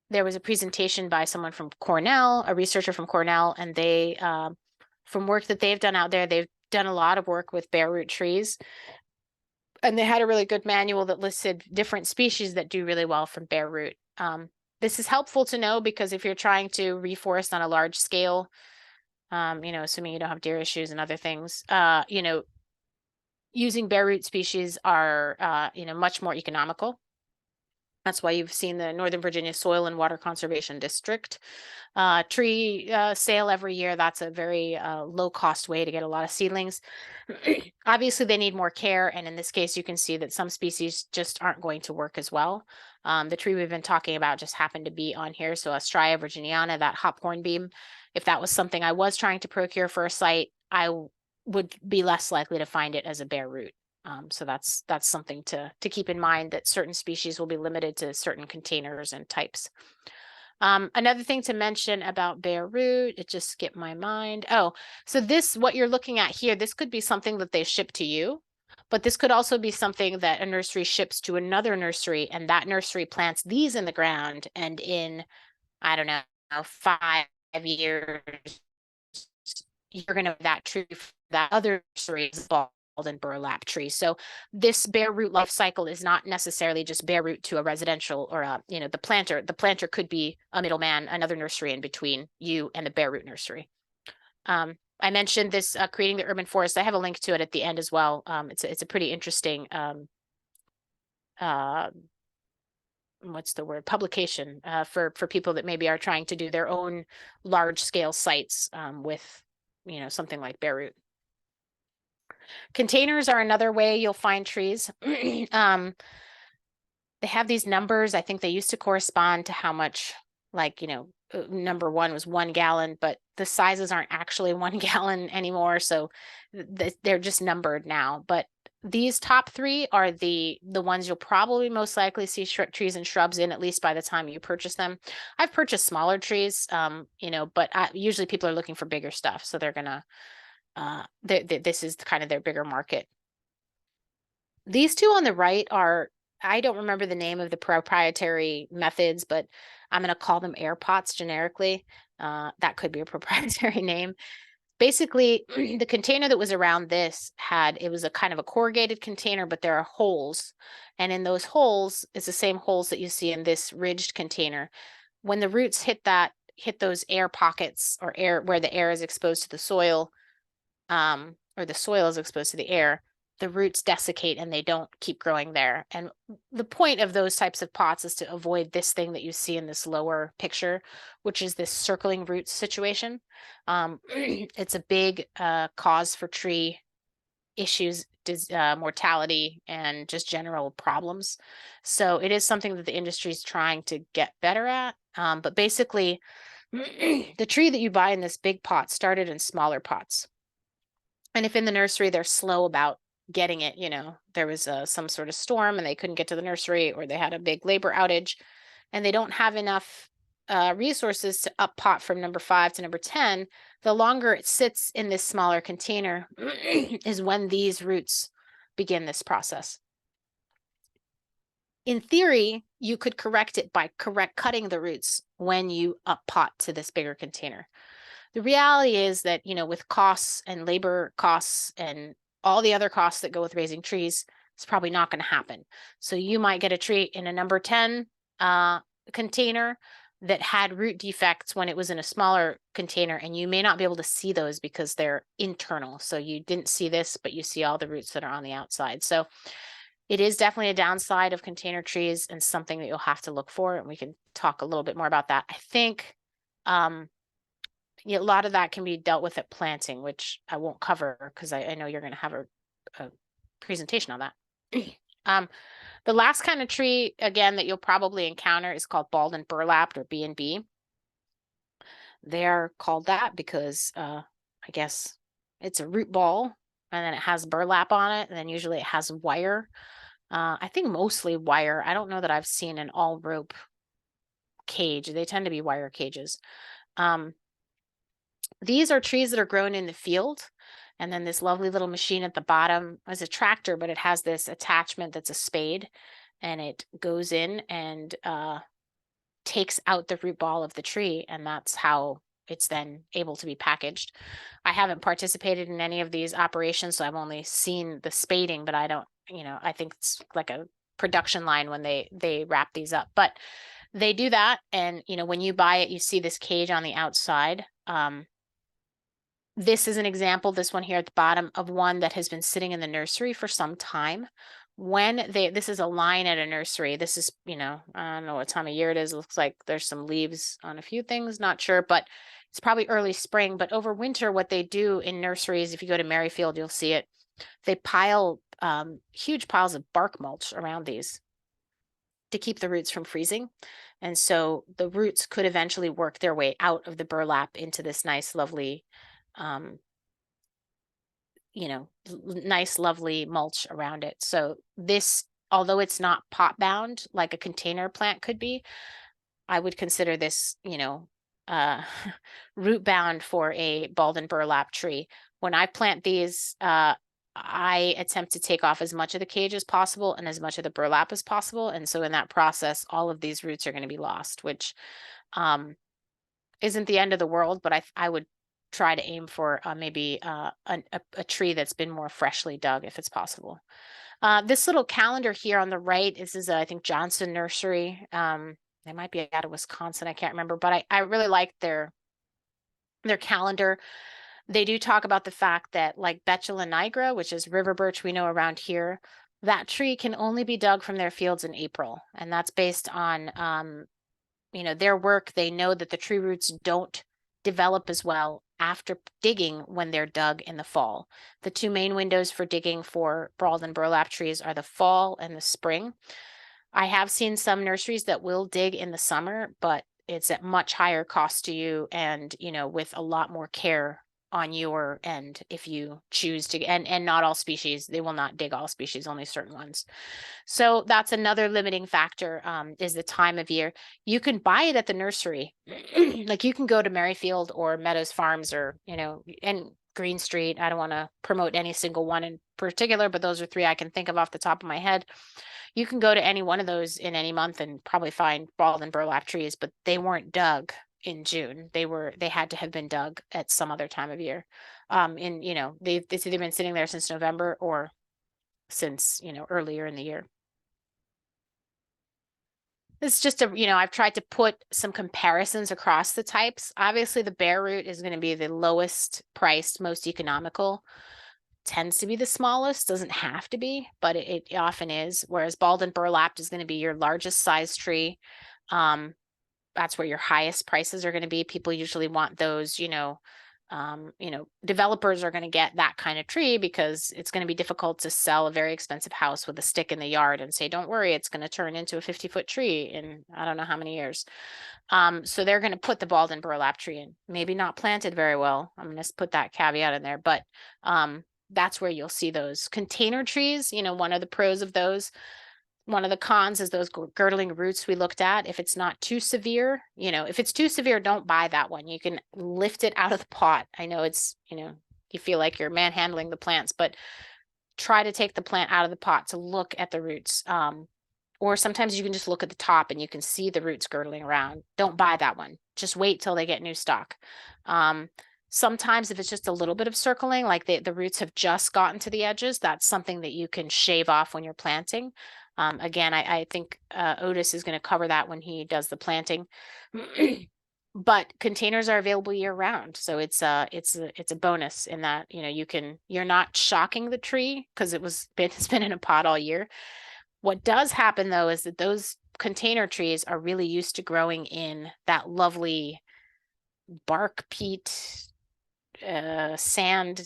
there was a presentation by someone from Cornell, a researcher from Cornell, and they, from work that they've done out there, they've done a lot of work with bare root trees. And they had a really good manual that listed different species that do really well from bare root. This is helpful to know because if you're trying to reforest on a large scale, you know, assuming you don't have deer issues and other things, you know, using bare root species are, you know, much more economical. That's why you've seen the Northern Virginia Soil and Water Conservation District tree sale every year. That's a very low cost way to get a lot of seedlings. Obviously, they need more care. And in this case, you can see that some species just aren't going to work as well. The tree we've been talking about just happened to be on here. So Astraea virginiana, that hop hornbeam, if that was something I was trying to procure for a site, I would be less likely to find it as a bare root. So that's something to keep in mind, that certain species will be limited to certain containers and types. Another thing to mention about bare root, it just skipped my mind. Oh, so this, what you're looking at here, this could be something that they ship to you, but this could also be something that a nursery ships to another nursery, and that nursery plants these in the ground, and in, I don't know, 5 years, you're going to that tree, that other nursery is bald and burlap tree. So this bare root life cycle is not necessarily just bare root to a residential or a, you know, the planter. The planter could be a middleman, another nursery in between you and the bare root nursery. I mentioned this creating the urban forest. I have a link to it at the end as well. It's a pretty interesting what's the word, publication for people that maybe are trying to do their own large scale sites with, you know, something like bare root. Containers are another way you'll find trees. They have these numbers. I think they used to correspond to how much, like, you know, number 1 was 1 gallon, but the sizes aren't actually 1 gallon anymore. So they're just numbered now. But these top 3 are the ones you'll probably most likely see trees and shrubs in, at least by the time you purchase them. I've purchased smaller trees, you know, but usually people are looking for bigger stuff. So they're going to, this is kind of their bigger market. These 2 on the right are, I don't remember the name of the proprietary methods, but I'm going to call them air pots generically. That could be a proprietary name. Basically, the container that was around this it was a kind of a corrugated container, but there are holes. And in those holes, it's the same holes that you see in this ridged container. When the roots hit those air pockets, or air where the air is exposed to the soil, or the soil is exposed to the air, the roots desiccate and they don't keep growing there. And the point of those types of pots is to avoid this thing that you see in this lower picture, which is this circling roots situation. It's a big cause for tree issues, mortality, and just general problems. So it is something that the industry is trying to get better at. But basically, the tree that you buy in this big pot started in smaller pots. And if in the nursery they're slow about getting it, you know, there was some sort of storm and they couldn't get to the nursery, or they had a big labor outage and they don't have enough resources to up pot from number 5 to number 10, the longer it sits in this smaller container is when these roots begin this process. In theory, you could correct it by cutting the roots when you up pot to this bigger container. The reality is that, you know, with costs and labor costs and all the other costs that go with raising trees, it's probably not going to happen. So you might get a tree in a number 10 container that had root defects when it was in a smaller container, and you may not be able to see those because they're internal. So you didn't see this, but you see all the roots that are on the outside. So it is definitely a downside of container trees and something that you'll have to look for. And we can talk a little bit more about that. I think a lot of that can be dealt with at planting, which I won't cover because I know you're going to have a presentation on that. The last kind of tree, again, that you'll probably encounter is called bald and burlapped, or B&B. They're called that because I guess it's a root ball and then it has burlap on it. And then usually it has wire. I think mostly wire. I don't know that I've seen an all rope cage. They tend to be wire cages. These are trees that are grown in the field. And then this lovely little machine at the bottom is a tractor, but it has this attachment that's a spade, and it goes in and takes out the root ball of the tree. And that's how it's then able to be packaged. I haven't participated in any of these operations, so I've only seen the spading, but I don't, I think it's like a production line when they wrap these up. But they do that. And, when you buy it, you see this cage on the outside. This is an example, this one here at the bottom, of one that has been sitting in the nursery for some time. This is a line at a nursery. This is, I don't know what time of year it is. It looks like there's some leaves on a few things, not sure, but it's probably early spring. But over winter, what they do in nurseries, if you go to Merrifield, you'll see it. They pile huge piles of bark mulch around these to keep the roots from freezing. And so the roots could eventually work their way out of the burlap into this nice, lovely nice, lovely mulch around it. So this, although it's not pot bound like a container plant could be, I would consider this, root bound for a bald and burlap tree. When I plant these, I attempt to take off as much of the cage as possible and as much of the burlap as possible. And so in that process, all of these roots are going to be lost, which isn't the end of the world, but I would try to aim for maybe a tree that's been more freshly dug if it's possible. This little calendar here on the right, this is I think Johnson Nursery. They might be out of Wisconsin, I can't remember, but I really like their calendar. They do talk about the fact that, like Betula nigra, which is river birch we know around here, that tree can only be dug from their fields in April. And that's based on their work. They know that the tree roots don't develop as well after digging when they're dug in the fall. The two main windows for digging for bald and burlap trees are the fall and the spring. I have seen some nurseries that will dig in the summer, but it's at much higher cost to you and, with a lot more care on your end if you choose to, and not all species, they will not dig all species, only certain ones. So that's another limiting factor, is the time of year. You can buy it at the nursery. Like you can go to Merrifield or Meadows Farms or, and Green Street. I don't want to promote any single one in particular, but those are three I can think of off the top of my head. You can go to any one of those in any month and probably find bald and burlap trees, but they weren't dug in June. They had to have been dug at some other time of year. It's either been sitting there since November or since, earlier in the year. It's just I've tried to put some comparisons across the types. Obviously the bare root is going to be the lowest priced, most economical. Tends to be the smallest, doesn't have to be, but it often is. Whereas bald and burlapped is going to be your largest size tree. That's where your highest prices are going to be. People usually want those, developers are going to get that kind of tree because it's going to be difficult to sell a very expensive house with a stick in the yard and say, don't worry, it's going to turn into a 50-foot tree in I don't know how many years. So they're going to put the bald and burlap tree in, maybe not planted very well. I'm going to put that caveat in there, but that's where you'll see those container trees. One of the pros of those, one of the cons is those girdling roots we looked at. If it's not too severe, if it's too severe, don't buy that one. You can lift it out of the pot. I know it's, you feel like you're manhandling the plants, but try to take the plant out of the pot to look at the roots. Or sometimes you can just look at the top and you can see the roots girdling around. Don't buy that one. Just wait till they get new stock. Sometimes if it's just a little bit of circling, like the roots have just gotten to the edges, that's something that you can shave off when you're planting. Again, I think Otis is going to cover that when he does the planting. But containers are available year round, so it's a bonus in that, you know, you're not shocking the tree because it's been in a pot all year. What does happen though is that those container trees are really used to growing in that lovely bark peat sand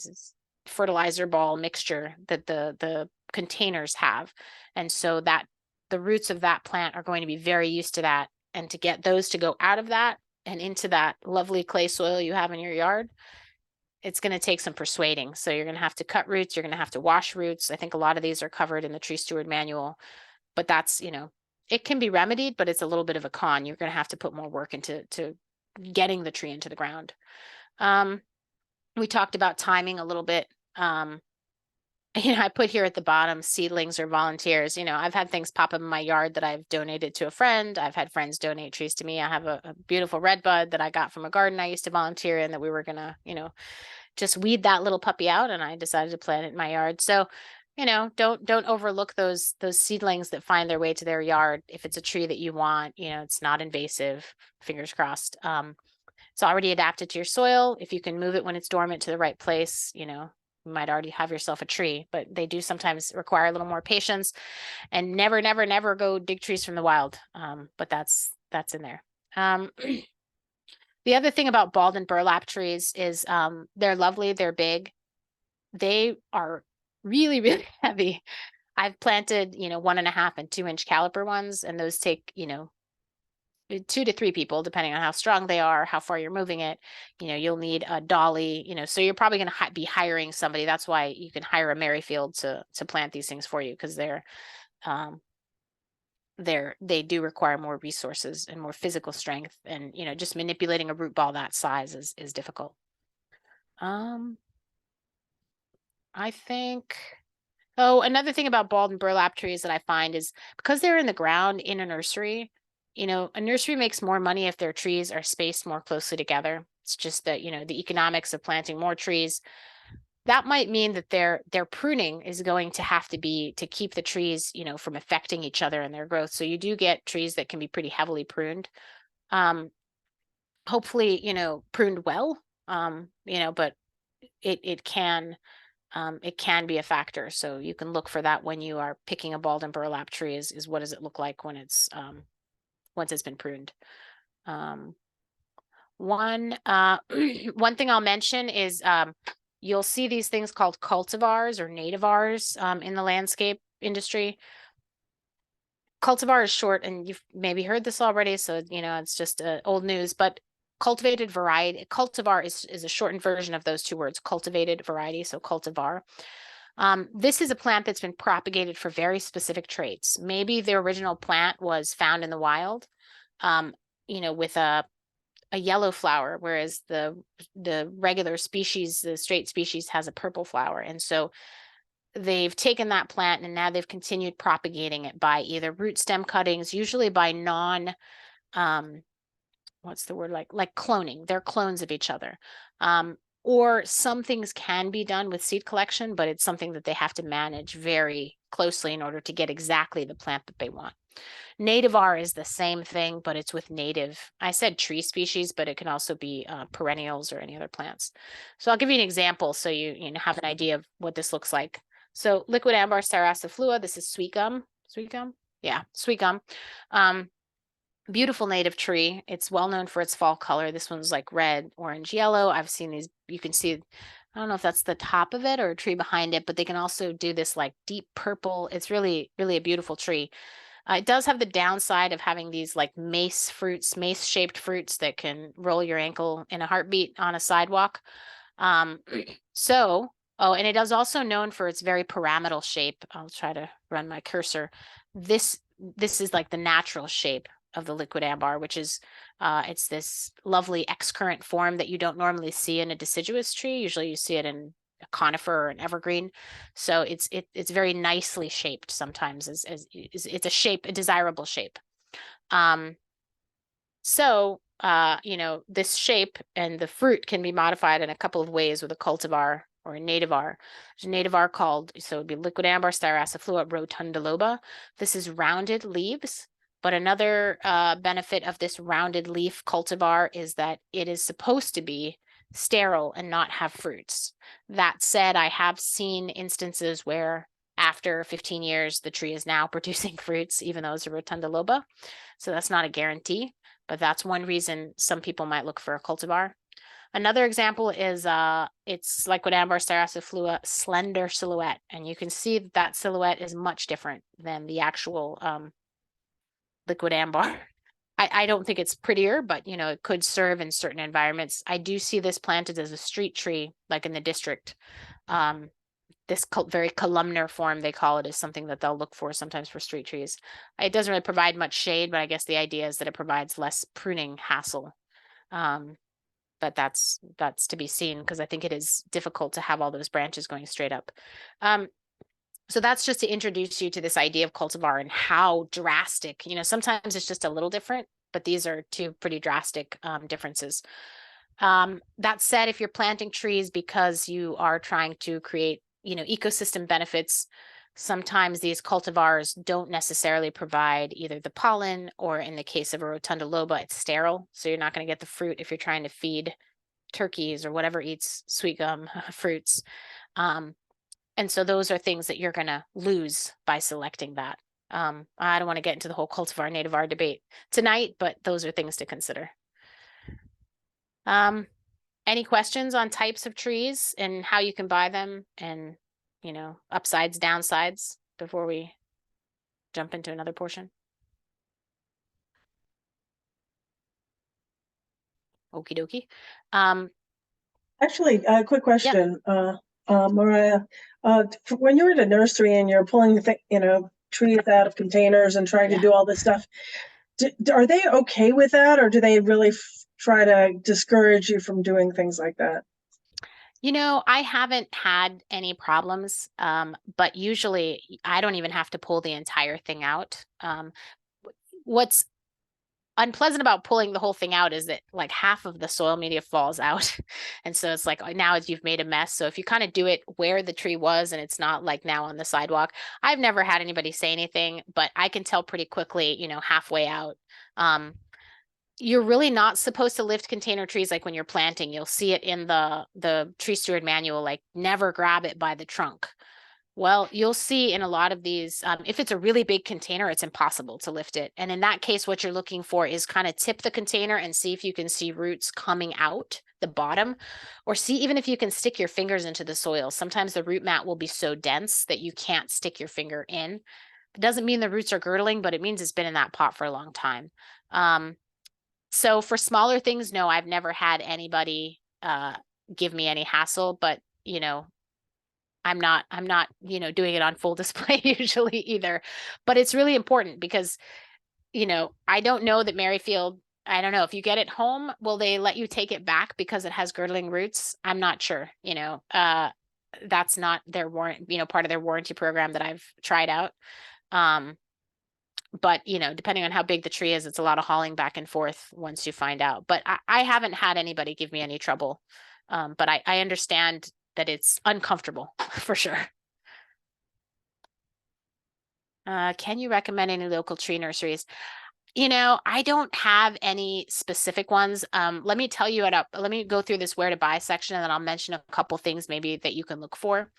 fertilizer ball mixture that the containers have, and so that the roots of that plant are going to be very used to that, and to get those to go out of that and into that lovely clay soil you have in your yard, it's going to take some persuading. So you're going to have to cut roots, you're going to have to wash roots. I think a lot of these are covered in the Tree Steward manual, but that's, you know, it can be remedied, but it's a little bit of a con. You're going to have to put more work into getting the tree into the ground. We talked about timing a little bit. You know, I put here at the bottom, seedlings or volunteers. You know, I've had things pop up in my yard that I've donated to a friend. I've had friends donate trees to me. I have a beautiful red bud that I got from a garden I used to volunteer in, that we were gonna, you know, just weed that little puppy out, and I decided to plant it in my yard. So, you know, don't overlook those seedlings that find their way to their yard. If it's a tree that you want, you know, it's not invasive, fingers crossed. It's already adapted to your soil. If you can move it when it's dormant to the right place, you know, you might already have yourself a tree, but they do sometimes require a little more patience. And never, never, never go dig trees from the wild. But that's in there. The other thing about bald and burlap trees is they're lovely, they're big. They are really, really heavy. I've planted, you know, 1.5 and 2-inch caliper ones, and those take, you know, 2 to 3 people, depending on how strong they are, how far you're moving it. You know, you'll need a dolly, you know, so you're probably going to be hiring somebody. That's why you can hire a Merrifield to plant these things for you, because they do require more resources and more physical strength, and, you know, just manipulating a root ball that size is difficult. I think, another thing about bald and burlap trees that I find is, because they're in the ground in a nursery, you know, a nursery makes more money if their trees are spaced more closely together. It's just that, you know, the economics of planting more trees, that might mean that their pruning is going to have to be to keep the trees, you know, from affecting each other in their growth. So you do get trees that can be pretty heavily pruned. Hopefully, you know, pruned well, you know, but it can be a factor. So you can look for that when you are picking a bald and burlap tree, is what does it look like when it's once it's been pruned. One thing I'll mention is you'll see these things called cultivars or nativars in the landscape industry. Cultivar is short, and you've maybe heard this already, so, you know, it's just old news, but cultivated variety, cultivar is a shortened version of those two words, cultivated variety, so cultivar. This is a plant that's been propagated for very specific traits. Maybe the original plant was found in the wild, you know, with a yellow flower, whereas the regular species, the straight species, has a purple flower. And so they've taken that plant and now they've continued propagating it by either root stem cuttings, usually by what's the word, like cloning. They're clones of each other. Or some things can be done with seed collection, but it's something that they have to manage very closely in order to get exactly the plant that they want. Nativar is the same thing, but it's with native. I said tree species, but it can also be perennials or any other plants. So I'll give you an example so you know, have an idea of what this looks like. So liquid ambar styraciflua, this is sweet gum. Sweet gum? Yeah, sweet gum. Beautiful native tree. It's well known for its fall color. This one's like red, orange, yellow. I've seen these, you can see, I don't know if that's the top of it or a tree behind it, but they can also do this like deep purple. It's really, really a beautiful tree. It does have the downside of having these like mace shaped fruits that can roll your ankle in a heartbeat on a sidewalk. And it is also known for its very pyramidal shape. I'll try to run my cursor. This is like the natural shape of the liquid ambar, which is it's this lovely excurrent form that you don't normally see in a deciduous tree. Usually you see it in a conifer or an evergreen. So it's very nicely shaped sometimes, as it's a desirable shape. So this shape and the fruit can be modified in a couple of ways with a cultivar or a nativar. There's a nativar called, so it'd be liquid ambar styraciflua rotundiloba. This is rounded leaves, but another benefit of this rounded leaf cultivar is that it is supposed to be sterile and not have fruits. That said, I have seen instances where after 15 years, the tree is now producing fruits, even though it's a rotundiloba. So that's not a guarantee, but that's one reason some people might look for a cultivar. Another example is it's liquid ambar styraciflua slender silhouette, and you can see that, that silhouette is much different than the actual liquid ambar. I don't think it's prettier, but you know, it could serve in certain environments. I do see this planted as a street tree, like in the district. This very columnar form, they call it, is something that they'll look for sometimes for street trees. It doesn't really provide much shade, but I guess the idea is that it provides less pruning hassle. But that's to be seen, because I think it is difficult to have all those branches going straight up. So that's just to introduce you to this idea of cultivar and how drastic, you know, sometimes it's just a little different, but these are two pretty drastic differences. That said, if you're planting trees because you are trying to create, you know, ecosystem benefits, sometimes these cultivars don't necessarily provide either the pollen, or in the case of a rotundiloba, it's sterile. So you're not going to get the fruit if you're trying to feed turkeys or whatever eats sweet gum fruits. And so those are things that you're going to lose by selecting that. I don't want to get into the whole cultivar nativar debate tonight, but those are things to consider. Any questions on types of trees and how you can buy them, and, you know, upsides, downsides, before we jump into another portion? Okie dokie. Actually, a quick question, Maraea. When you're at a nursery and you're pulling trees out of containers and trying to do all this stuff, are they okay with that, or do they really try to discourage you from doing things like that? You know, I haven't had any problems, but usually I don't even have to pull the entire thing out. What's unpleasant about pulling the whole thing out is that like half of the soil media falls out. And so it's like, now you've made a mess. So if you kind of do it where the tree was and it's not like now on the sidewalk, I've never had anybody say anything, but I can tell pretty quickly, you know, halfway out. You're really not supposed to lift container trees like when you're planting. You'll see it in the tree steward manual, like never grab it by the trunk. Well, you'll see in a lot of these, if it's a really big container, it's impossible to lift it. And in that case, what you're looking for is kind of tip the container and see if you can see roots coming out the bottom, or see even if you can stick your fingers into the soil. Sometimes the root mat will be so dense that you can't stick your finger in. It doesn't mean the roots are girdling, but it means it's been in that pot for a long time. So for smaller things, no, I've never had anybody give me any hassle, but you know, I'm not, you know, doing it on full display usually either. But it's really important because, you know, I don't know that Merrifield, I don't know if you get it home, will they let you take it back because it has girdling roots? I'm not sure, you know, that's not their warrant, you know, part of their warranty program that I've tried out. But, you know, depending on how big the tree is, it's a lot of hauling back and forth once you find out. But I haven't had anybody give me any trouble. But I understand that it's uncomfortable for sure. Can you recommend any local tree nurseries? You know, I don't have any specific ones. Let me tell you let me go through this where to buy section, and then I'll mention a couple things maybe that you can look for.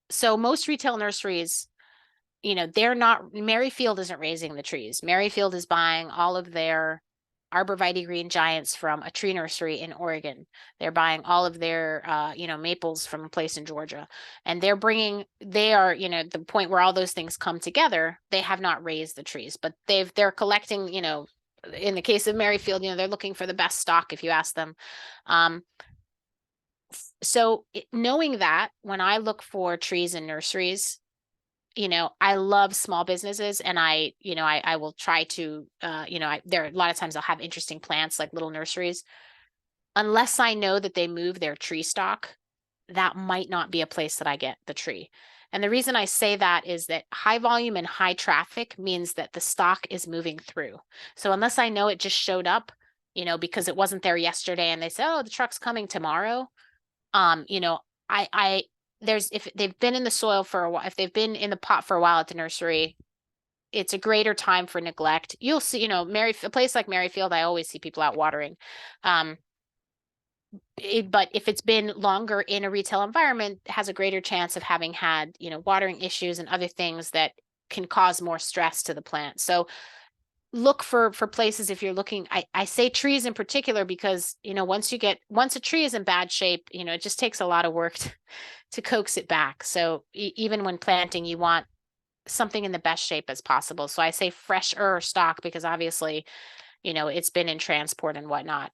So most retail nurseries, you know, Merrifield isn't raising the trees. Merrifield is buying all of their arborvitae green giants from a tree nursery in Oregon. They're buying all of their, you know, maples from a place in Georgia. And they are, you know, the point where all those things come together, they have not raised the trees, but they're collecting, you know, in the case of Merrifield, you know, they're looking for the best stock if you ask them. So knowing that, when I look for trees in nurseries, you know, I love small businesses, and I will try to, you know, there are a lot of times I'll have interesting plants like little nurseries. Unless I know that they move their tree stock, that might not be a place that I get the tree. And the reason I say that is that high volume and high traffic means that the stock is moving through. So unless I know it just showed up, you know, because it wasn't there yesterday and they say, oh, the truck's coming tomorrow. You know, there's, if they've been in the soil for a while, if they've been in the pot for a while at the nursery, it's a greater time for neglect. You'll see, you know, a place like Merrifield, I always see people out watering. But if it's been longer in a retail environment, it has a greater chance of having had, you know, watering issues and other things that can cause more stress to the plant. So look for places if you're looking. I say trees in particular because, you know, once a tree is in bad shape, you know, it just takes a lot of work to coax it back. So even when planting, you want something in the best shape as possible. So I say fresher stock because obviously, you know, it's been in transport and whatnot.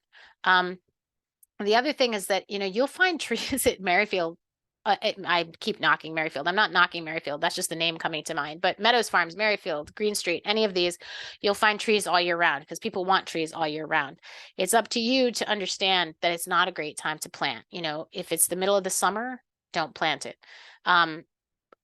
The other thing is that, you know, you'll find trees at Merrifield. I keep knocking Merrifield. I'm not knocking Merrifield. That's just the name coming to mind. But Meadows Farms, Merrifield, Green Street, any of these, you'll find trees all year round because people want trees all year round. It's up to you to understand that it's not a great time to plant. You know, if it's the middle of the summer, don't plant it.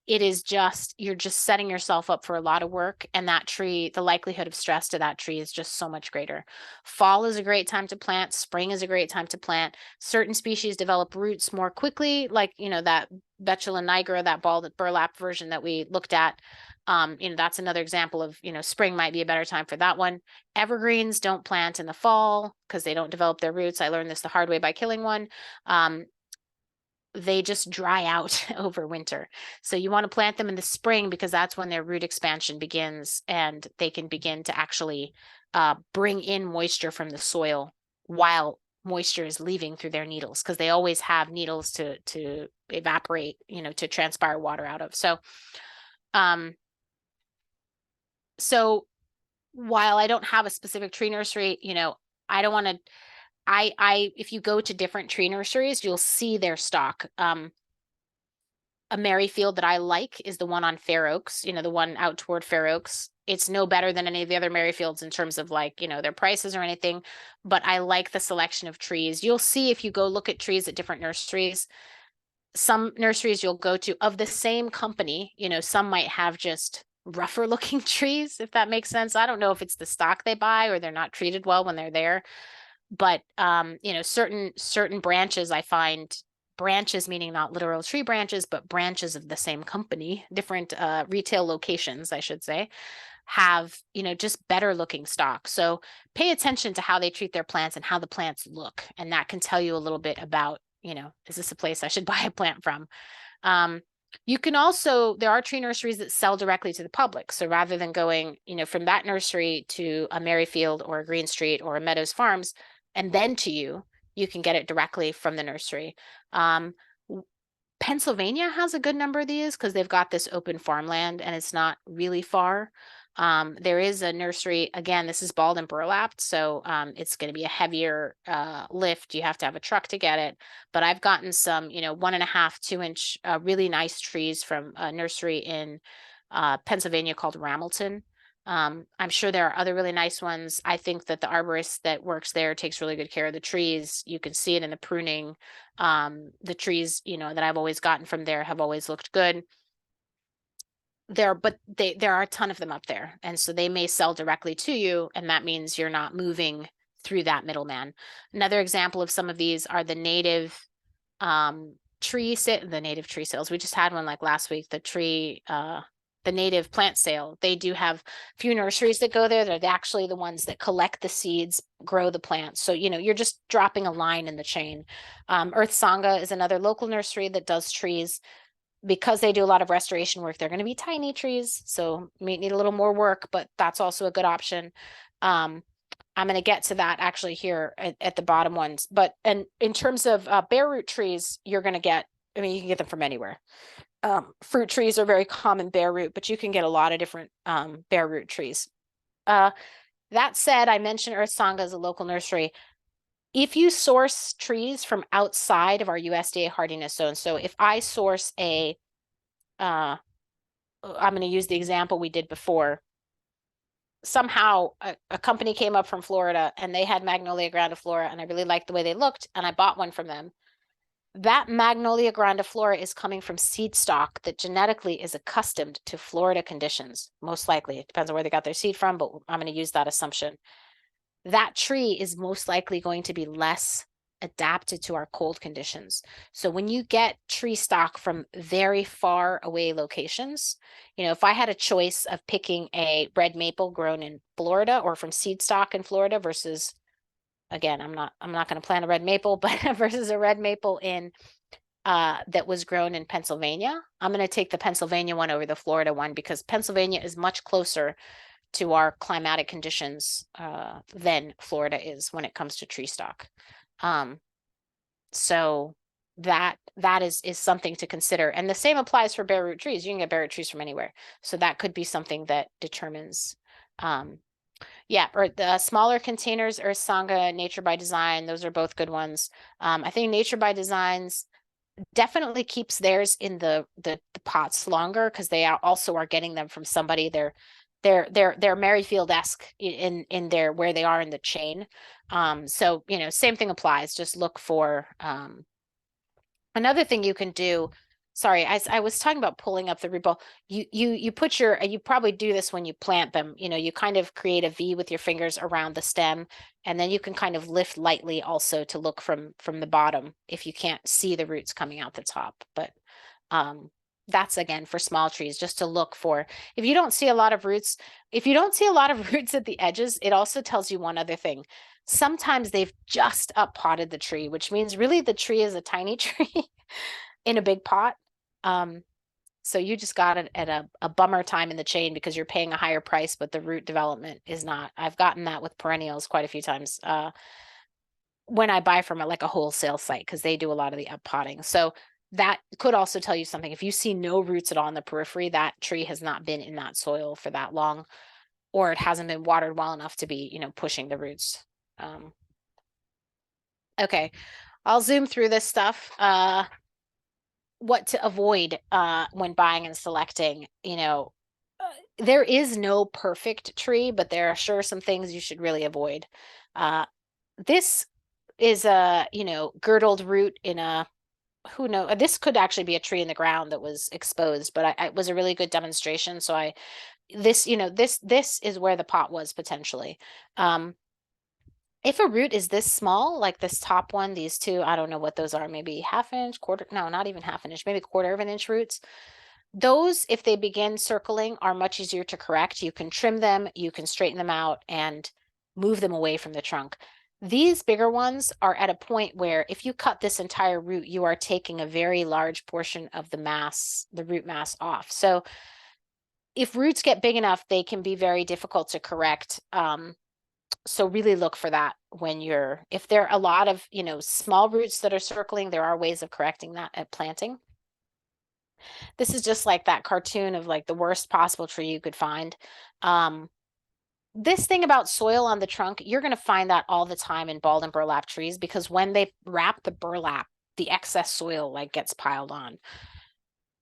It is just, you're just setting yourself up for a lot of work, and that tree, the likelihood of stress to that tree is just so much greater. Fall is a great time to plant. Spring is a great time to plant. Certain species develop roots more quickly, like, you know, that Betula nigra, that bald burlap version that we looked at. You know, that's another example of, you know, spring might be a better time for that one. Evergreens don't plant in the fall because they don't develop their roots. I learned this the hard way by killing one. They just dry out over winter. So you want to plant them in the spring because that's when their root expansion begins and they can begin to actually bring in moisture from the soil while moisture is leaving through their needles, because they always have needles to evaporate, you know, to transpire water out of. So so while I don't have a specific tree nursery, you know, I don't want to, if you go to different tree nurseries, you'll see their stock. A Merrifield that I like is the one on Fair Oaks, you know, the one out toward Fair Oaks. It's no better than any of the other Merrifields in terms of, like, you know, their prices or anything, but I like the selection of trees. You'll see if you go look at trees at different nurseries, some nurseries you'll go to of the same company, you know, some might have just rougher looking trees, if that makes sense. I don't know if it's the stock they buy or they're not treated well when they're there. But you know, certain branches, I find, branches meaning not literal tree branches, but branches of the same company, different retail locations, I should say, have, you know, just better looking stock. So pay attention to how they treat their plants and how the plants look, and that can tell you a little bit about, you know, is this a place I should buy a plant from? You can also, there are tree nurseries that sell directly to the public. So rather than going, you know, from that nursery to a Merrifield or a Green Street or a Meadows Farms, and then to you, you can get it directly from the nursery. Pennsylvania has a good number of these because they've got this open farmland and it's not really far. There is a nursery, again, this is balled and burlapped, so it's going to be a heavier lift. You have to have a truck to get it. But I've gotten some, you know, 1.5, 2-inch really nice trees from a nursery in Pennsylvania called Ramilton. I'm sure there are other really nice ones. I think that the arborist that works there takes really good care of the trees. You can see it in the pruning. The trees, you know, that I've always gotten from there have always looked good. There are a ton of them up there, and so they may sell directly to you, and that means you're not moving through that middleman. Another example of some of these are the native tree sales. We just had one like last week, the native plant sale. They do have a few nurseries that go there. They're actually the ones that collect the seeds, grow the plants. So, you know, you're just dropping a line in the chain. Earth Sangha is another local nursery that does trees. Because they do a lot of restoration work, they're going to be tiny trees, so may need a little more work, but that's also a good option. I'm going to get to that actually here at the bottom ones. But and in terms of bare root trees, you're going to get, I mean, you can get them from anywhere. Fruit trees are very common bare root, but you can get a lot of different bare root trees. That said, I mentioned Earth Sangha as a local nursery. If you source trees from outside of our USDA hardiness zone, so if I source I'm going to use the example we did before. Somehow a company came up from Florida and they had Magnolia grandiflora and I really liked the way they looked and I bought one from them. That Magnolia grandiflora is coming from seed stock that genetically is accustomed to Florida conditions, most likely. It depends on where they got their seed from, but I'm going to use that assumption. That tree is most likely going to be less adapted to our cold conditions. So when you get tree stock from very far away locations, you know, if I had a choice of picking a red maple grown in Florida or from seed stock in Florida versus, again, I'm not going to plant a red maple, but versus a red maple in that was grown in Pennsylvania, I'm going to take the Pennsylvania one over the Florida one because Pennsylvania is much closer to our climatic conditions than Florida is when it comes to tree stock. So that is something to consider. And the same applies for bare root trees. You can get bare root trees from anywhere. So that could be something that determines yeah, or the smaller containers or Sangha, Nature by Design. Those are both good ones. I think Nature by Designs definitely keeps theirs in the pots longer because they also are getting them from somebody. They're Merrifield-esque in their where they are in the chain. So you know, same thing applies. Just look for another thing you can do. Sorry, I was talking about pulling up the root ball. You put your, you probably do this when you plant them. You know, you kind of create a V with your fingers around the stem, and then you can kind of lift lightly also to look from the bottom if you can't see the roots coming out the top. But that's again for small trees, just to look for, if you don't see a lot of roots, if you don't see a lot of roots at the edges, it also tells you one other thing. Sometimes they've just up potted the tree, which means really the tree is a tiny tree in a big pot. So you just got it at a bummer time in the chain because you're paying a higher price, but the root development is not. I've gotten that with perennials quite a few times when I buy from like a wholesale site because they do a lot of the up potting. So that could also tell you something. If you see no roots at all in the periphery, that tree has not been in that soil for that long, or it hasn't been watered well enough to be, you know, pushing the roots. Okay, I'll zoom through this stuff. What to avoid when buying and selecting, you know, there is no perfect tree, but there are sure some things you should really avoid. This is a, you know, girdled root in a, who knows, this could actually be a tree in the ground that was exposed, but it was a really good demonstration. So this, you know, this is where the pot was potentially. If a root is this small, like this top one, these two, I don't know what those are, maybe half inch, quarter, no, not even half an inch, maybe quarter of an inch roots. Those, if they begin circling, are much easier to correct. You can trim them, you can straighten them out and move them away from the trunk. These bigger ones are at a point where if you cut this entire root, you are taking a very large portion of the mass, the root mass off. So if roots get big enough, they can be very difficult to correct. So really look for that when you're, if there are a lot of, you know, small roots that are circling, there are ways of correcting that at planting. This is just like that cartoon of like the worst possible tree you could find. This thing about soil on the trunk, you're going to find that all the time in bald and burlap trees because when they wrap the burlap, the excess soil like gets piled on.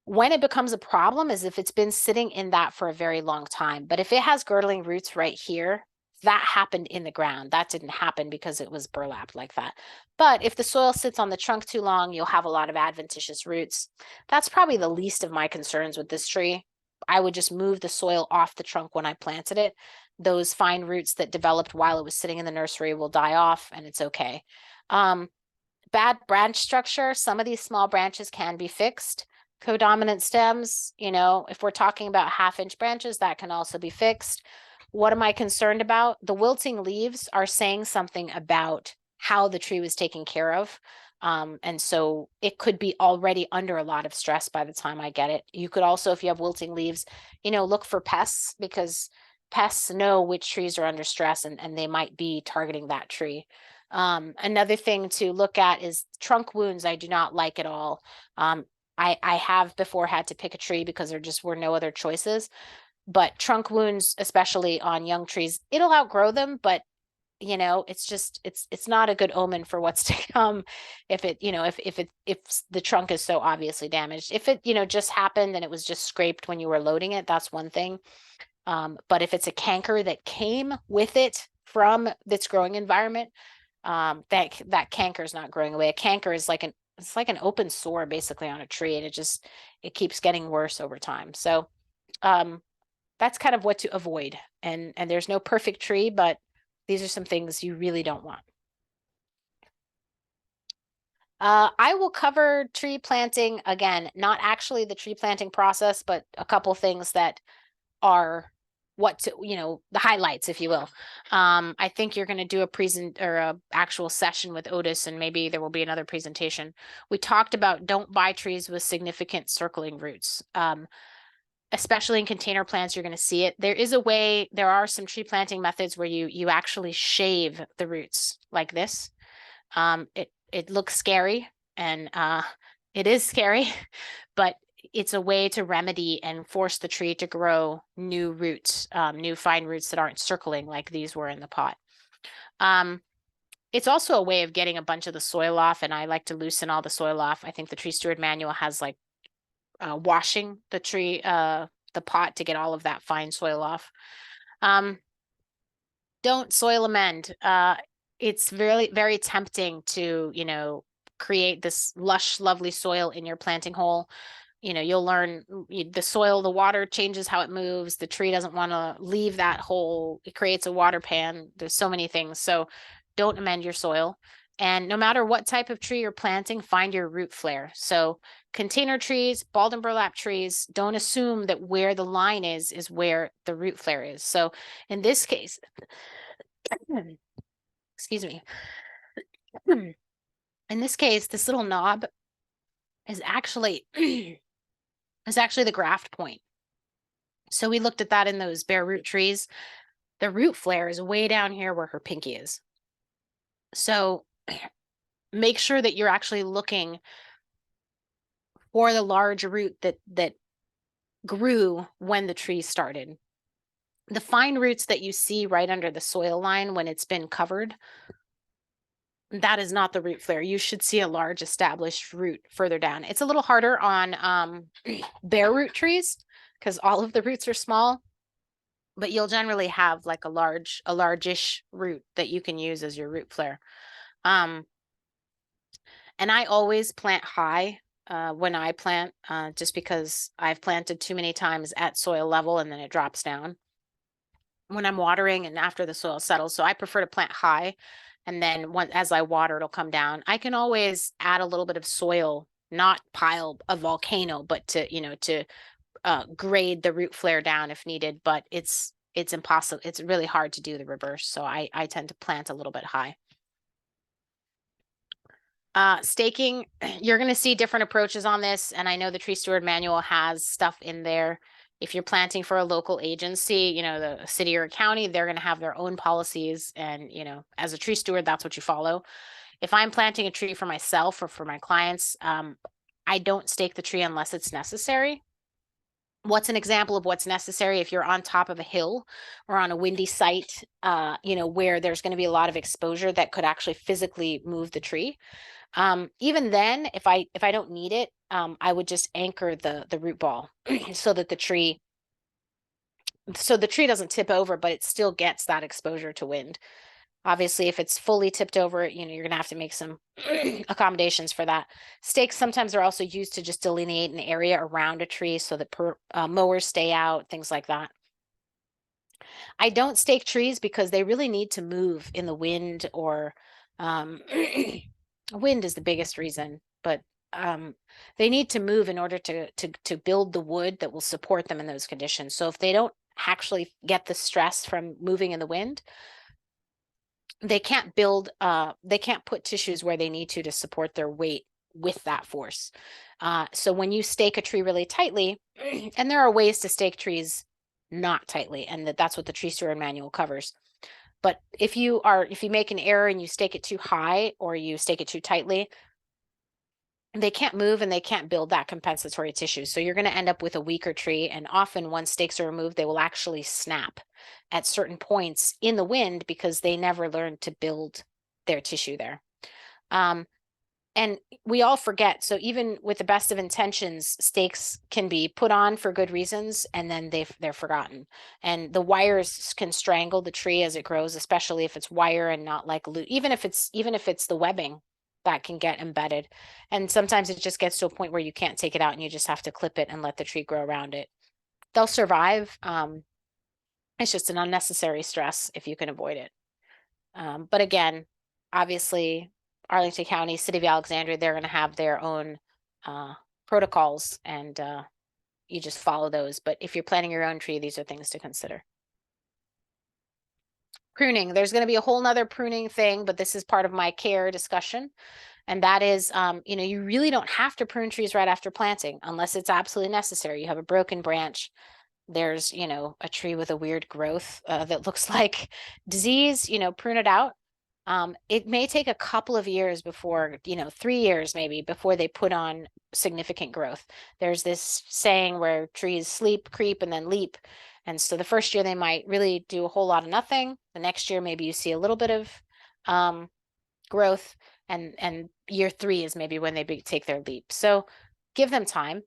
When it becomes a problem is if it's been sitting in that for a very long time. But if it has girdling roots right here, that happened in the ground. That didn't happen because it was burlapped like that. But if the soil sits on the trunk too long, you'll have a lot of adventitious roots. That's probably the least of my concerns with this tree. I would just move the soil off the trunk when I planted it. Those fine roots that developed while it was sitting in the nursery will die off and it's okay. Bad branch structure. Some of these small branches can be fixed. Codominant stems, you know, if we're talking about half-inch branches, that can also be fixed. What am I concerned about? The wilting leaves are saying something about how the tree was taken care of. And so it could be already under a lot of stress by the time I get it. You could also, if you have wilting leaves, you know, look for pests because pests know which trees are under stress and they might be targeting that tree. Another thing to look at is trunk wounds. I do not like at all. I have before had to pick a tree because there just were no other choices. But trunk wounds, especially on young trees, it'll outgrow them, but you know, it's just, it's not a good omen for what's to come. If it, you know, if the trunk is so obviously damaged, if it, you know, just happened and it was just scraped when you were loading it, that's one thing. But if it's a canker that came with it from its growing environment, that canker is not growing away. A canker is like it's like an open sore basically on a tree, and it keeps getting worse over time. So that's kind of what to avoid. And there's no perfect tree, but these are some things you really don't want. I will cover tree planting again, not actually the tree planting process, but a couple things that are the highlights, if you will. I think you're going to do a actual session with Otis, and maybe there will be another presentation. We talked about don't buy trees with significant circling roots. Especially in container plants, you're going to see it. There are some tree planting methods where you actually shave the roots like this. It looks scary, and it is scary, but it's a way to remedy and force the tree to grow new roots, new fine roots that aren't circling like these were in the pot. It's also a way of getting a bunch of the soil off, and I like to loosen all the soil off. I think the Tree Steward manual has like washing the tree, the pot to get all of that fine soil off. Don't soil amend. It's very, very tempting to, create this lush, lovely soil in your planting hole. You'll learn the soil, the water changes how it moves. The tree doesn't want to leave that hole. It creates a water pan. There's so many things. So don't amend your soil. And no matter what type of tree you're planting, find your root flare. So container trees, balled and burlap trees, don't assume that where the line is where the root flare is. So in this case, excuse me. In this case, this little knob is actually the graft point. So we looked at that in those bare root trees. The root flare is way down here where her pinky is. So make sure that you're actually looking for the large root that grew when the tree started. The fine roots that you see right under the soil line when it's been covered, that is not the root flare. You should see a large established root further down. It's a little harder on bare root trees because all of the roots are small, but you'll generally have like a largish root that you can use as your root flare. And I always plant high when I plant, just because I've planted too many times at soil level and then it drops down when I'm watering and after the soil settles. So I prefer to plant high, and then as I water, it'll come down. I can always add a little bit of soil, not pile a volcano, but to grade the root flare down if needed. But it's impossible. It's really hard to do the reverse. So I tend to plant a little bit high. Staking, you're going to see different approaches on this. And I know the Tree Steward manual has stuff in there. If you're planting for a local agency, the city or a county, they're going to have their own policies. And, as a tree steward, that's what you follow. If I'm planting a tree for myself or for my clients, I don't stake the tree unless it's necessary. What's an example of what's necessary? If you're on top of a hill or on a windy site, where there's going to be a lot of exposure that could actually physically move the tree. Even then, if I don't need it, I would just anchor the root ball so that the tree doesn't tip over, but it still gets that exposure to wind. Obviously, if it's fully tipped over, you're gonna have to make some accommodations for that. Stakes sometimes are also used to just delineate an area around a tree so that mowers stay out, things like that. I don't stake trees because they really need to move in the wind, or wind is the biggest reason, but they need to move in order to build the wood that will support them in those conditions. So if they don't actually get the stress from moving in the wind, they can't put tissues where they need to support their weight with that force. So when you stake a tree really tightly, and there are ways to stake trees not tightly, and that's what the Tree Steward manual covers. But if you make an error and you stake it too high or you stake it too tightly, they can't move and they can't build that compensatory tissue. So you're going to end up with a weaker tree. And often once stakes are removed, they will actually snap at certain points in the wind because they never learned to build their tissue there. And we all forget. So even with the best of intentions, stakes can be put on for good reasons, and then they're forgotten. And the wires can strangle the tree as it grows, especially if it's wire and not like even if it's the webbing that can get embedded. And sometimes it just gets to a point where you can't take it out and you just have to clip it and let the tree grow around it. They'll survive. It's just an unnecessary stress if you can avoid it. But again, obviously, Arlington County, City of Alexandria, they're going to have their own protocols, and you just follow those. But if you're planting your own tree, these are things to consider. Pruning, there's going to be a whole nother pruning thing, but this is part of my care discussion. And that is, you know, you really don't have to prune trees right after planting unless it's absolutely necessary. You have a broken branch. There's, you know, a tree with a weird growth that looks like disease, you know, prune it out. It may take a couple of years before, you know, 3 years maybe before they put on significant growth. There's this saying where trees sleep, creep, and then leap. And so the first year they might really do a whole lot of nothing. The next year, maybe you see a little bit of growth, and year 3 is maybe when they take their leap. So give them time.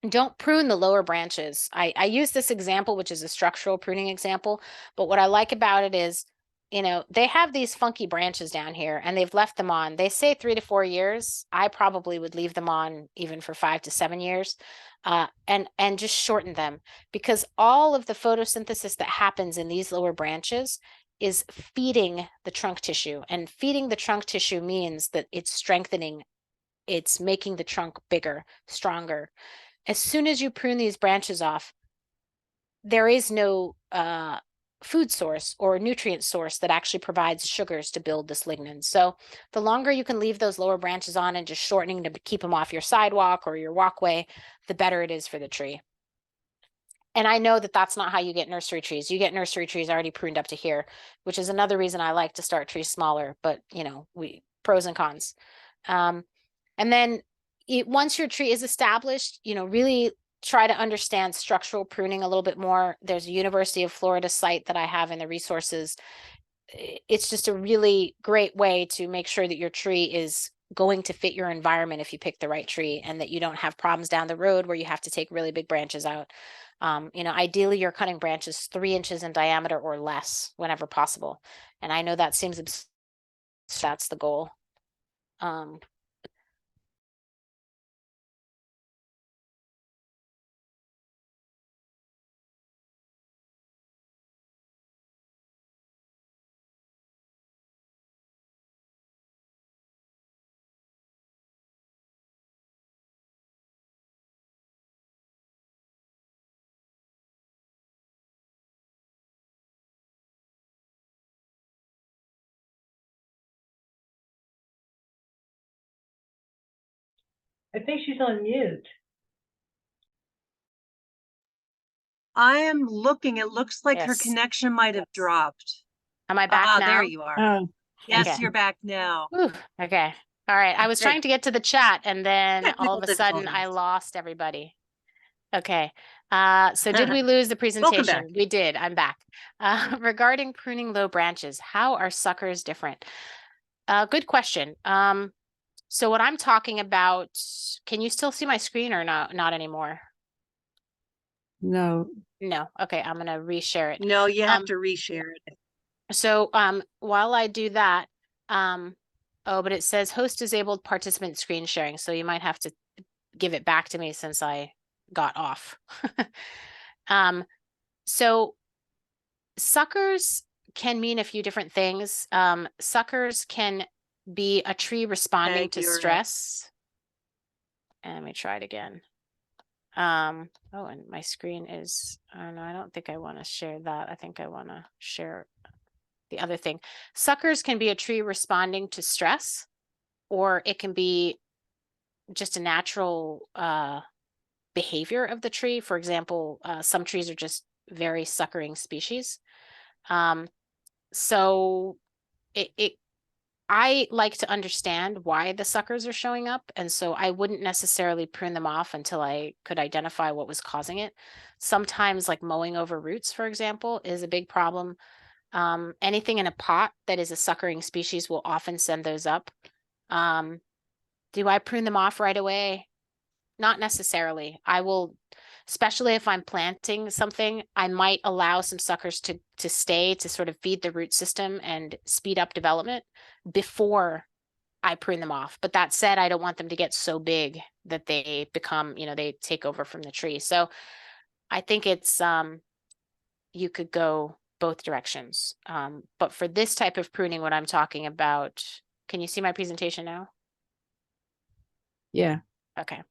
Don't prune the lower branches. I use this example, which is a structural pruning example, but what I like about it is, you know, they have these funky branches down here and they've left them on. They say 3 to 4 years. I probably would leave them on even for 5 to 7 years, and just shorten them, because all of the photosynthesis that happens in these lower branches is feeding the trunk tissue, and feeding the trunk tissue means that it's strengthening, it's making the trunk bigger, stronger. As soon as you prune these branches off, there is no food source or nutrient source that actually provides sugars to build this lignin. So the longer you can leave those lower branches on and just shortening to keep them off your sidewalk or your walkway, the better it is for the tree. And I know that that's not how you get nursery trees. You get nursery trees already pruned up to here, which is another reason I like to start trees smaller, but you know, pros and cons. And then once your tree is established, you know, really try to understand structural pruning a little bit more. There's a University of Florida site that I have in the resources. It's just a really great way to make sure that your tree is going to fit your environment if you pick the right tree, and that you don't have problems down the road where you have to take really big branches out. You know, ideally you're cutting branches 3 inches in diameter or less whenever possible. And I know that seems absurd. That's the goal. I think she's on mute. I am looking. It looks like her Yes. connection might have dropped. Am I back now? There you are. Oh, Yes, Okay. you're back now. Whew, okay. All right. I was Great. trying to get to the chat and then all Technical of a sudden I difficulties. lost everybody. Okay. So did we lose the presentation? back. We did. I'm back. Regarding pruning low branches, how are suckers different? Good question. So what I'm talking about, can you still see my screen or not anymore? no. No. Okay. I'm going to reshare it. No, you have to reshare it. So while I do that, oh, but it says host disabled participant screen sharing. So you might have to give it back to me since I got off. So suckers can mean a few different things. Suckers can be a tree responding to stress. And let me try it again. Oh, and my screen is, oh no, I don't think I want to share that. I think I want to share the other thing. Suckers can be a tree responding to stress, or it can be just a natural behavior of the tree. For example, some trees are just very suckering species. So I like to understand why the suckers are showing up. And so I wouldn't necessarily prune them off until I could identify what was causing it. Sometimes like mowing over roots, for example, is a big problem. Anything in a pot that is a suckering species will often send those up. Do I prune them off right away? Not necessarily. I will, especially if I'm planting something, I might allow some suckers to stay to sort of feed the root system and speed up development before I prune them off. But that said, I don't want them to get so big that they become, they take over from the tree. So I think it's, you could go both directions. But for this type of pruning, what I'm talking about, can you see my presentation now? Yeah. Okay.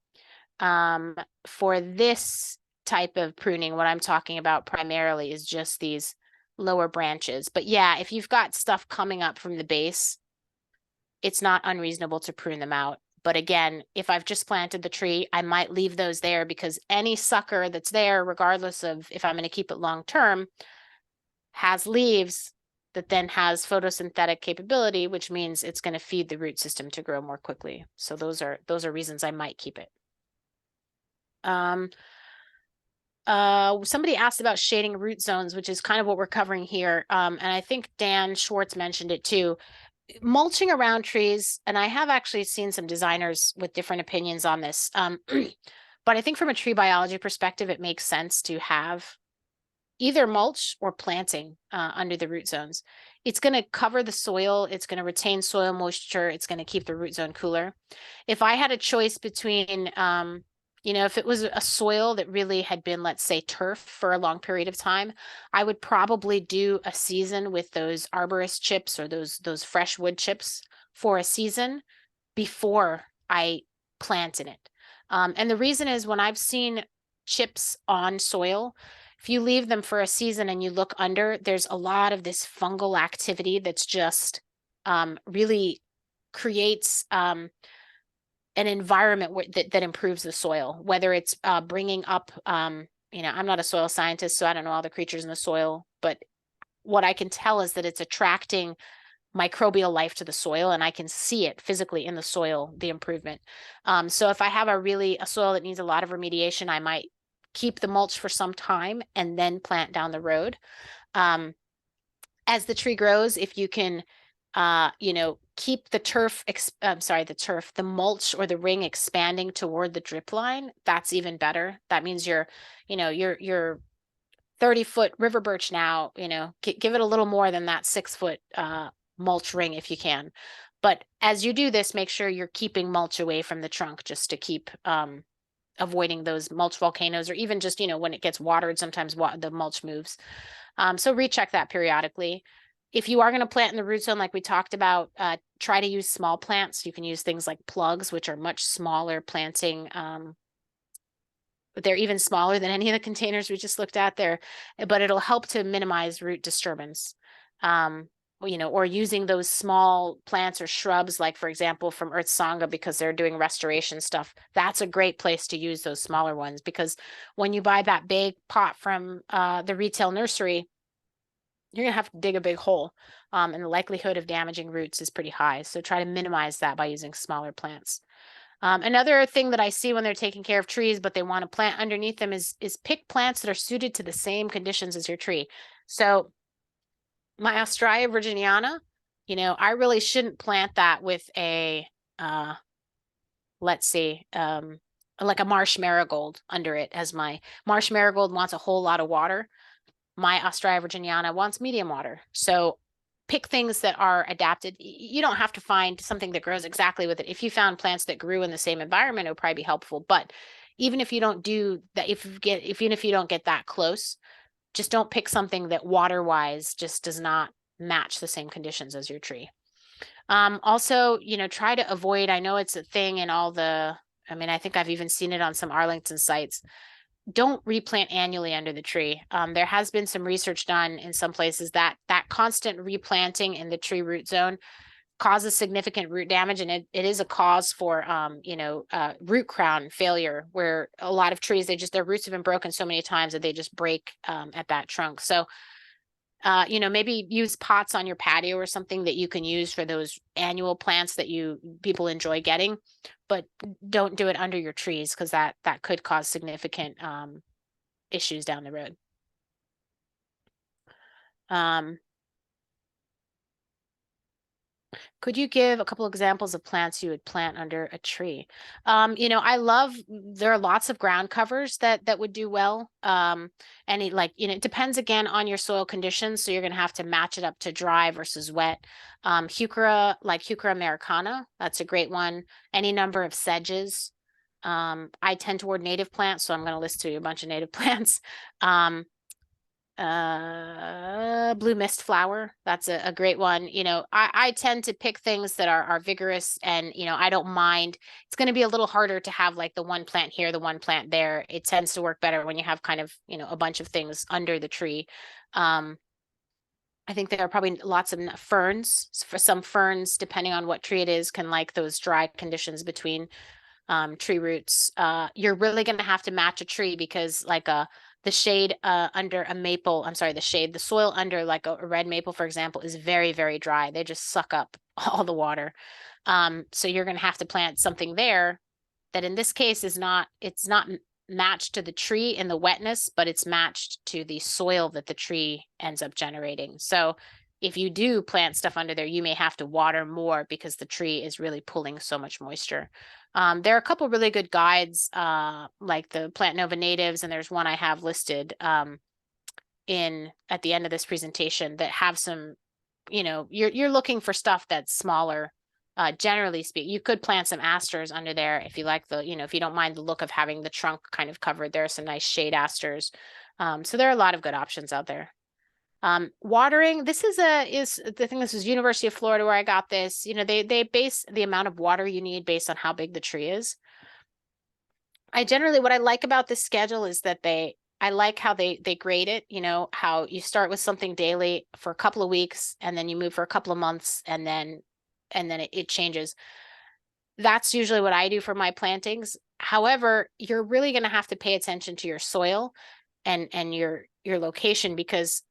For this type of pruning, what I'm talking about primarily is just these lower branches. But yeah, if you've got stuff coming up from the base, it's not unreasonable to prune them out. But again, if I've just planted the tree, I might leave those there because any sucker that's there, regardless of if I'm going to keep it long term, has leaves that then has photosynthetic capability, which means it's going to feed the root system to grow more quickly. So those are reasons I might keep it. Somebody asked about shading root zones, which is kind of what we're covering here. And I think Dan Schwartz mentioned it too. Mulching around trees, and I have actually seen some designers with different opinions on this. But I think from a tree biology perspective, it makes sense to have either mulch or planting under the root zones. It's going to cover the soil. It's going to retain soil moisture. It's going to keep the root zone cooler. If I had a choice between, if it was a soil that really had been, let's say, turf for a long period of time, I would probably do a season with those arborist chips or those fresh wood chips for a season before I plant in it. And the reason is when I've seen chips on soil, if you leave them for a season and you look under, there's a lot of this fungal activity that's just really creates an environment that improves the soil, whether it's bringing up, I'm not a soil scientist, so I don't know all the creatures in the soil, but what I can tell is that it's attracting microbial life to the soil, and I can see it physically in the soil, the improvement. So if I have a soil that needs a lot of remediation, I might keep the mulch for some time and then plant down the road. As the tree grows, if you can, keep the mulch or the ring expanding toward the drip line, that's even better. That means you're 30-foot river birch now, give it a little more than that 6-foot mulch ring if you can. But as you do this, make sure you're keeping mulch away from the trunk just to keep avoiding those mulch volcanoes, or even just, when it gets watered, sometimes the mulch moves. So recheck that periodically. If you are going to plant in the root zone, like we talked about, try to use small plants. You can use things like plugs, which are much smaller planting. They're even smaller than any of the containers we just looked at there, but it'll help to minimize root disturbance. Or using those small plants or shrubs, like for example, from Earth Sangha, because they're doing restoration stuff. That's a great place to use those smaller ones, because when you buy that big pot from the retail nursery, you're gonna have to dig a big hole, and the likelihood of damaging roots is pretty high. So try to minimize that by using smaller plants. Another thing that I see when they're taking care of trees, but they want to plant underneath them is pick plants that are suited to the same conditions as your tree. So my Astraea virginiana, I really shouldn't plant that with a, let's see, like a marsh marigold under it, as my marsh marigold wants a whole lot of water. My Astraea virginiana wants medium water. So pick things that are adapted. You don't have to find something that grows exactly with it. If you found plants that grew in the same environment, it would probably be helpful. But even if you don't do that, even if you don't get that close, just don't pick something that water-wise just does not match the same conditions as your tree. Also, try to avoid, I know it's a thing in all I think I've even seen it on some Arlington sites. Don't replant annually under the tree. There has been some research done in some places that constant replanting in the tree root zone causes significant root damage, and it is a cause for root crown failure, where a lot of trees, their roots have been broken so many times that they just break at that trunk. So maybe use pots on your patio or something that you can use for those annual plants that people enjoy getting, but don't do it under your trees, because that could cause significant issues down the road. Could you give a couple examples of plants you would plant under a tree? There are lots of ground covers that would do well. It depends again on your soil conditions. So you're going to have to match it up to dry versus wet. Heuchera americana, that's a great one. Any number of sedges. I tend toward native plants, so I'm going to list to you a bunch of native plants. Blue mist flower, that's a great one. I tend to pick things that are vigorous, and I don't mind. It's going to be a little harder to have like the one plant here, the one plant there. It tends to work better when you have kind of a bunch of things under the tree. I think there are probably lots of ferns. For some ferns, depending on what tree it is, can like those dry conditions between tree roots. You're really going to have to match a tree, because like the shade under a maple, the soil under like a red maple, for example, is very, very dry. They just suck up all the water. So you're going to have to plant something there that in this case it's not matched to the tree in the wetness, but it's matched to the soil that the tree ends up generating. So if you do plant stuff under there, you may have to water more because the tree is really pulling so much moisture. There are a couple really good guides, like the Plant Nova Natives, and there's one I have listed at the end of this presentation that have some, you're looking for stuff that's smaller. Generally speaking, you could plant some asters under there if you like if you don't mind the look of having the trunk kind of covered. There are some nice shade asters. So there are a lot of good options out there. Watering, this is University of Florida where I got this. They base the amount of water you need based on how big the tree is. What I like about this schedule is that I like how they grade it, how you start with something daily for a couple of weeks, and then you move for a couple of months, and then it changes. That's usually what I do for my plantings. However, you're really going to have to pay attention to your soil and your location, because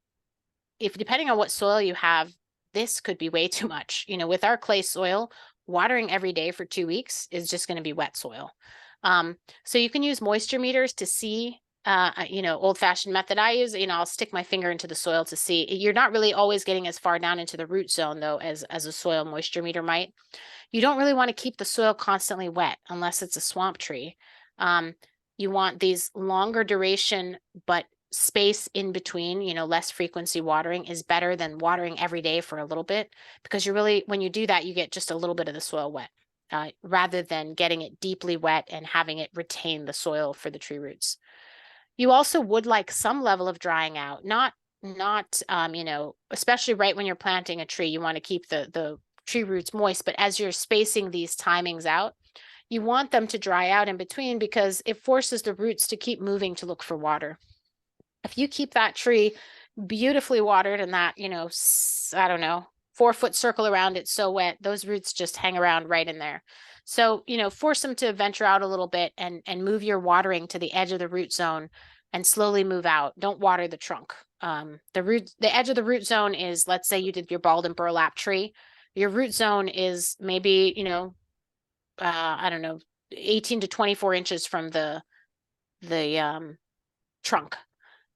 depending on what soil you have, this could be way too much. With our clay soil, watering every day for 2 weeks is just going to be wet soil. So you can use moisture meters to see, old-fashioned method I use, I'll stick my finger into the soil to see. You're not really always getting as far down into the root zone though, as a soil moisture meter might. You don't really want to keep the soil constantly wet unless it's a swamp tree. You want these longer duration, but space in between, less frequency watering is better than watering every day for a little bit, because when you do that, you get just a little bit of the soil wet, rather than getting it deeply wet and having it retain the soil for the tree roots. You also would like some level of drying out, not especially right when you're planting a tree, you want to keep the tree roots moist, but as you're spacing these timings out, you want them to dry out in between, because it forces the roots to keep moving to look for water. If you keep that tree beautifully watered and that, 4-foot circle around it so wet, those roots just hang around right in there. So, force them to venture out a little bit and move your watering to the edge of the root zone and slowly move out. Don't water the trunk. The edge of the root zone is, let's say you did your balled and burlap tree. Your root zone is maybe, 18 to 24 inches from the trunk.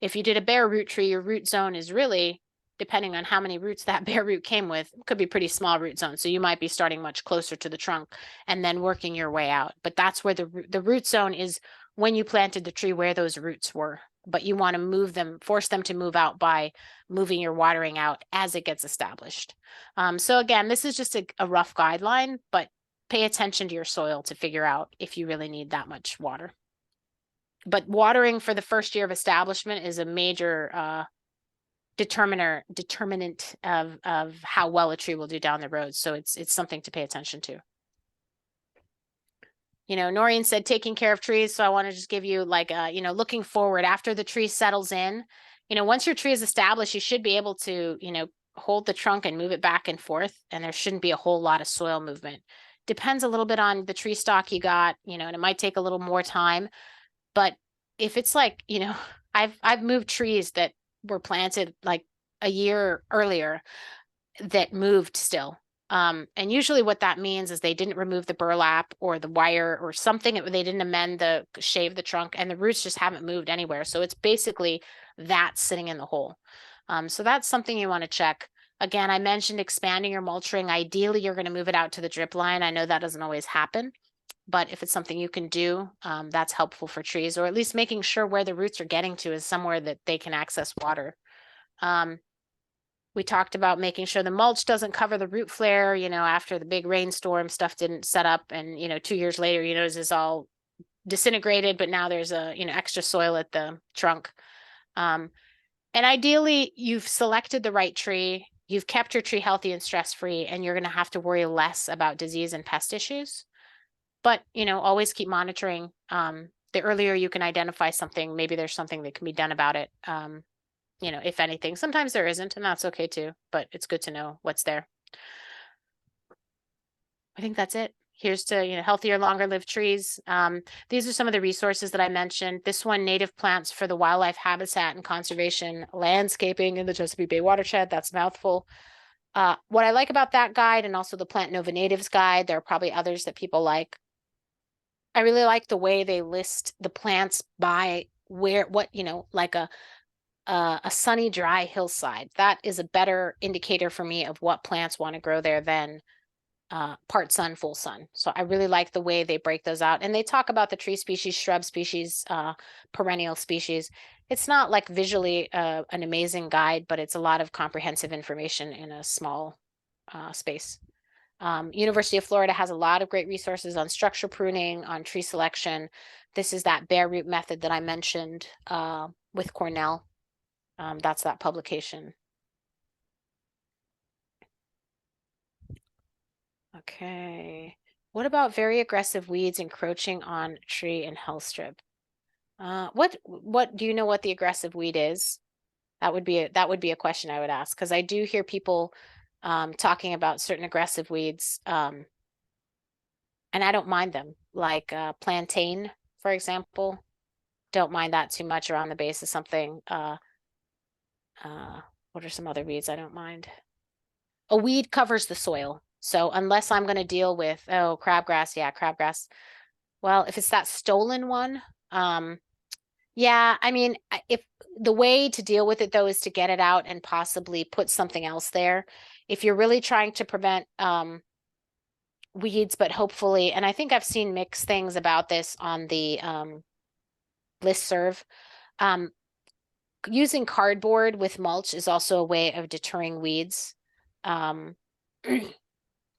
If you did a bare root tree, your root zone is really, depending on how many roots that bare root came with, could be pretty small root zone. So you might be starting much closer to the trunk and then working your way out. But that's where the root zone is when you planted the tree, where those roots were. But you want to force them to move out by moving your watering out as it gets established. So again, this is just a rough guideline, but pay attention to your soil to figure out if you really need that much water. But watering for the first year of establishment is a major determinant of how well a tree will do down the road. So it's something to pay attention to. Noreen said taking care of trees. So I want to just give you looking forward after the tree settles in, once your tree is established, you should be able to, hold the trunk and move it back and forth. And there shouldn't be a whole lot of soil movement. Depends a little bit on the tree stock you got, and it might take a little more time. But if it's like, I've moved trees that were planted like a year earlier that moved still. And usually what that means is they didn't remove the burlap or the wire or something. They didn't shave the trunk, and the roots just haven't moved anywhere. So it's basically that sitting in the hole. So that's something you want to check. Again, I mentioned expanding your mulching. Ideally, you're going to move it out to the drip line. I know that doesn't always happen, but if it's something you can do, that's helpful for trees, or at least making sure where the roots are getting to is somewhere that they can access water. We talked about making sure the mulch doesn't cover the root flare, after the big rainstorm, stuff didn't set up, and 2 years later, it's all disintegrated, but now there's extra soil at the trunk. And ideally, you've selected the right tree, you've kept your tree healthy and stress-free, and you're going to have to worry less about disease and pest issues. But, always keep monitoring. The earlier you can identify something, maybe there's something that can be done about it. If anything, sometimes there isn't, and that's okay too, but it's good to know what's there. I think that's it. Here's to, healthier, longer lived trees. These are some of the resources that I mentioned. This one, native plants for the wildlife habitat and conservation landscaping in the Chesapeake Bay watershed. That's a mouthful. What I like about that guide, and also the Plant Nova Natives guide, there are probably others that people like. I really like the way they list the plants by like a sunny, dry hillside. That is a better indicator for me of what plants want to grow there than part sun, full sun. So I really like the way they break those out. And they talk about the tree species, shrub species, perennial species. It's not like visually an amazing guide, but it's a lot of comprehensive information in a small space. University of Florida has a lot of great resources on structure pruning, on tree selection. This is that bare root method that I mentioned with Cornell. That's that publication. Okay. What about very aggressive weeds encroaching on tree and health strip? What do you know what the aggressive weed is? That would be a question I would ask, because I do hear people talking about certain aggressive weeds, and I don't mind them, like plantain, for example. Don't mind that too much around the base of something. What are some other weeds I don't mind? A weed covers the soil. So unless I'm going to deal with, crabgrass, crabgrass. Well, if it's that stolen one, I mean, if the way to deal with it though is to get it out and possibly put something else there. If you're really trying to prevent weeds, but hopefully, and I think I've seen mixed things about this on the listserv. Using cardboard with mulch is also a way of deterring weeds.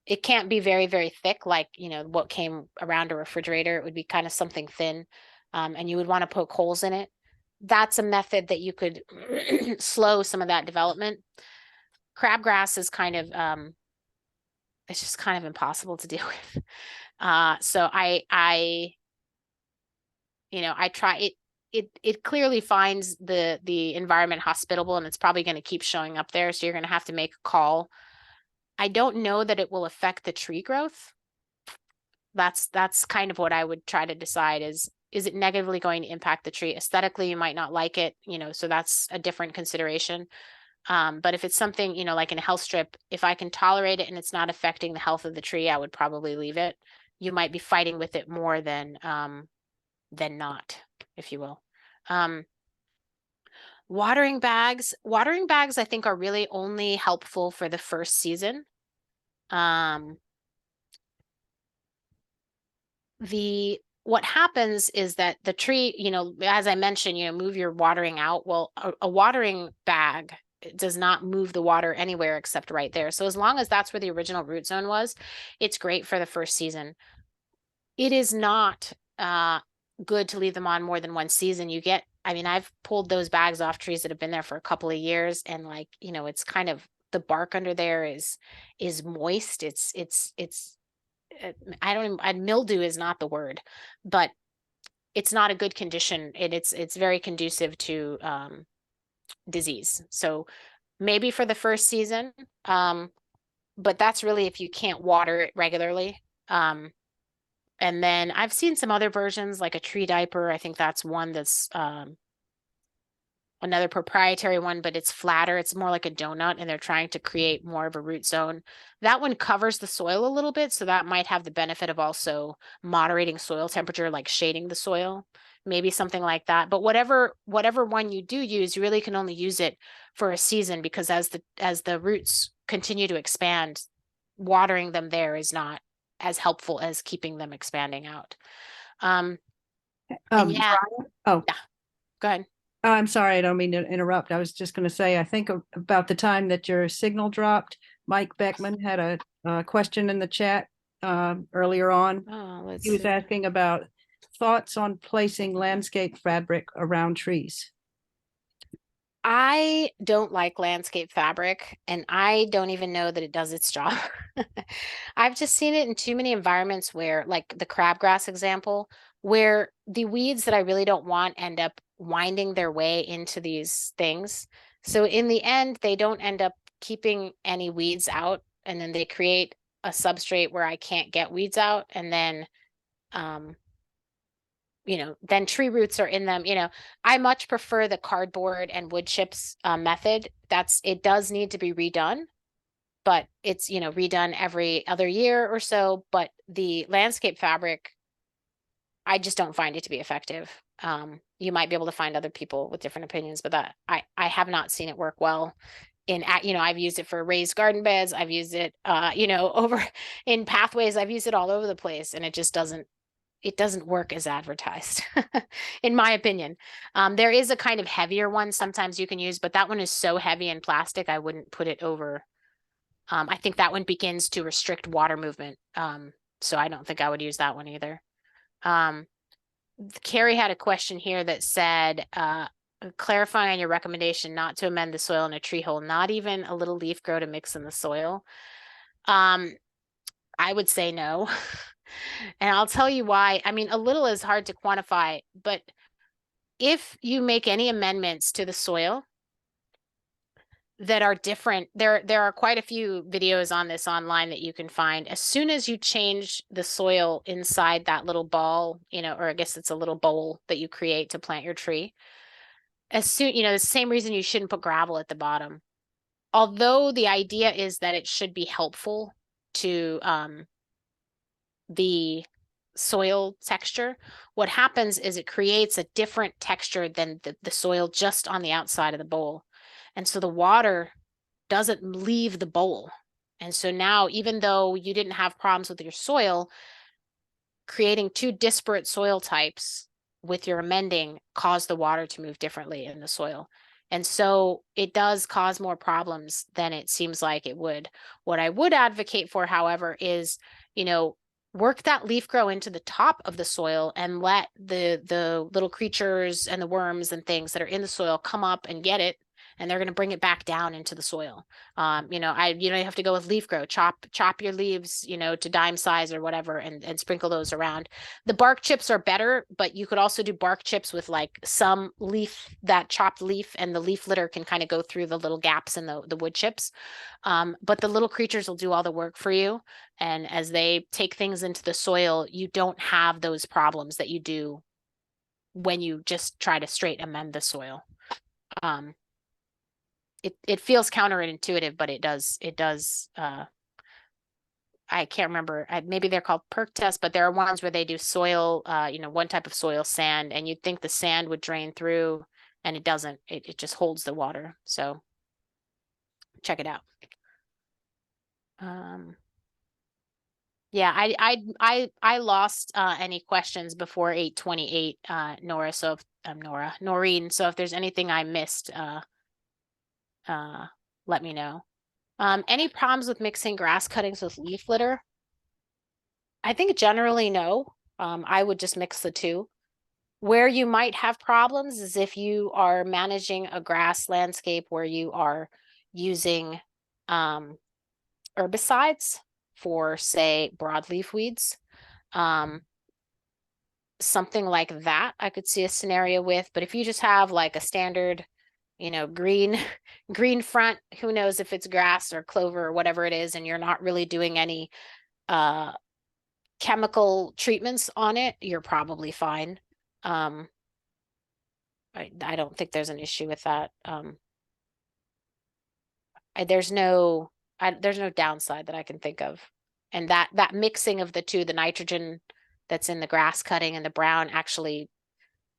It can't be very, very thick, like, what came around a refrigerator. It would be kind of something thin, and you would want to poke holes in it. That's a method that you could slow some of that development. Crabgrass is kind of, it's just kind of impossible to deal with. So I try it. It clearly finds the environment hospitable, and it's probably going to keep showing up there. So you're going to have to make a call. I don't know that it will affect the tree growth. That's kind of what I would try to decide is it negatively going to impact the tree? Aesthetically, you might not like it, so that's a different consideration. But if it's something, like in a health strip, if I can tolerate it and it's not affecting the health of the tree, I would probably leave it. You might be fighting with it more than not, if you will. Watering bags, I think, are really only helpful for the first season. What happens is that the tree, as I mentioned, move your watering out. Well, a watering bag does not move the water anywhere except right there. So as long as that's where the original root zone was, it's great for the first season. It is not good to leave them on more than one season. I've pulled those bags off trees that have been there for a couple of years, and it's kind of, the bark under there is moist. Mildew is not the word, but it's not a good condition, and it's very conducive to disease. So maybe for the first season, but that's really if you can't water it regularly. And then I've seen some other versions, like a tree diaper. I think that's one that's another proprietary one, but it's flatter. It's more like a donut, and they're trying to create more of a root zone. That one covers the soil a little bit, so that might have the benefit of also moderating soil temperature, like shading the soil. maybe something like that. But whatever one you do use, you really can only use it for a season, because as the roots continue to expand, watering them there is not as helpful as keeping them expanding out. And yeah, Oh, yeah, go ahead. I'm sorry, I don't mean to interrupt. I was just going to say, I think about the time that your signal dropped, Mike Beckman had a question in the chat earlier on. Oh, let's He was see. asking about thoughts on placing landscape fabric around trees. I don't like landscape fabric, and I don't even know that it does its job. I've just seen it in too many environments where, like the crabgrass example, where the weeds that I really don't want end up winding their way into these things. So in the end, they don't end up keeping any weeds out, and then they create a substrate where I can't get weeds out, and then then tree roots are in them. I much prefer the cardboard and wood chips method. It does need to be redone, but it's, redone every other year or so. But the landscape fabric, I just don't find it to be effective. You might be able to find other people with different opinions, but that I have not seen it work well. I've used it for raised garden beds. I've used it, over in pathways. I've used it all over the place, and it just doesn't work as advertised, in my opinion. There is a kind of heavier one sometimes you can use, but that one is so heavy in plastic, I wouldn't put it over. I think that one begins to restrict water movement. So I don't think I would use that one either. Carrie had a question here that said, clarifying on your recommendation not to amend the soil in a tree hole, not even a little leaf grow to mix in the soil. I would say no. And I'll tell you why. I mean, a little is hard to quantify, but if you make any amendments to the soil that are different, there are quite a few videos on this online that you can find. As soon as you change the soil inside that little ball, or I guess it's a little bowl that you create to plant your tree, the same reason you shouldn't put gravel at the bottom. Although the idea is that it should be helpful to the soil texture, what happens is it creates a different texture than the soil just on the outside of the bowl. And so the water doesn't leave the bowl. And so now, even though you didn't have problems with your soil, creating two disparate soil types with your amending caused the water to move differently in the soil. And so it does cause more problems than it seems like it would. What I would advocate for, however, is, work that leaf grow into the top of the soil and let the little creatures and the worms and things that are in the soil come up and get it, and they're going to bring it back down into the soil. You have to go with leaf grow, chop your leaves, to dime size or whatever, and sprinkle those around. The bark chips are better, but you could also do bark chips with like some leaf, that chopped leaf, and the leaf litter can kind of go through the little gaps in the wood chips. But the little creatures will do all the work for you. And as they take things into the soil, you don't have those problems that you do when you just try to straight amend the soil. It feels counterintuitive, but it does. I can't remember. Maybe they're called perk tests, but there are ones where they do soil, one type of soil, sand, and you'd think the sand would drain through, and it doesn't. It just holds the water. So check it out. Yeah, I lost any questions before 8:28, Nora. So if Noreen. So if there's anything I missed, let me know. Any problems with mixing grass cuttings with leaf litter? I think generally no. I would just mix the two. Where you might have problems is if you are managing a grass landscape where you are using herbicides for, say, broadleaf weeds. Something like that I could see a scenario with, but if you just have like a standard, green front, who knows if it's grass or clover or whatever it is, and you're not really doing any chemical treatments on it, you're probably fine. I don't think there's an issue with that. There's no downside that I can think of. And that mixing of the two, the nitrogen that's in the grass cutting and the brown, actually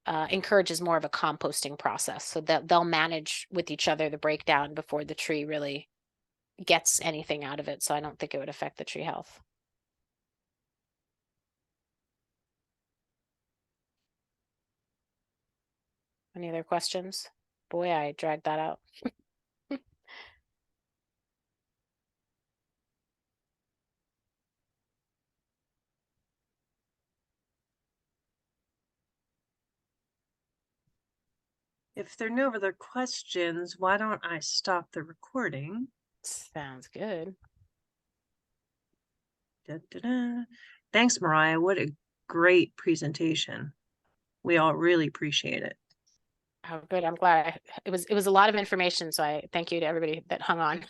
encourages more of a composting process, so that they'll manage with each other the breakdown before the tree really gets anything out of it. So I don't think it would affect the tree health. Any other questions? Boy, I dragged that out. If there are no other questions, why don't I stop the recording? Sounds good. Da-da-da. Thanks, Maraea. What a great presentation. We all really appreciate it. Oh, good. I'm glad. It was a lot of information, so I thank you to everybody that hung on.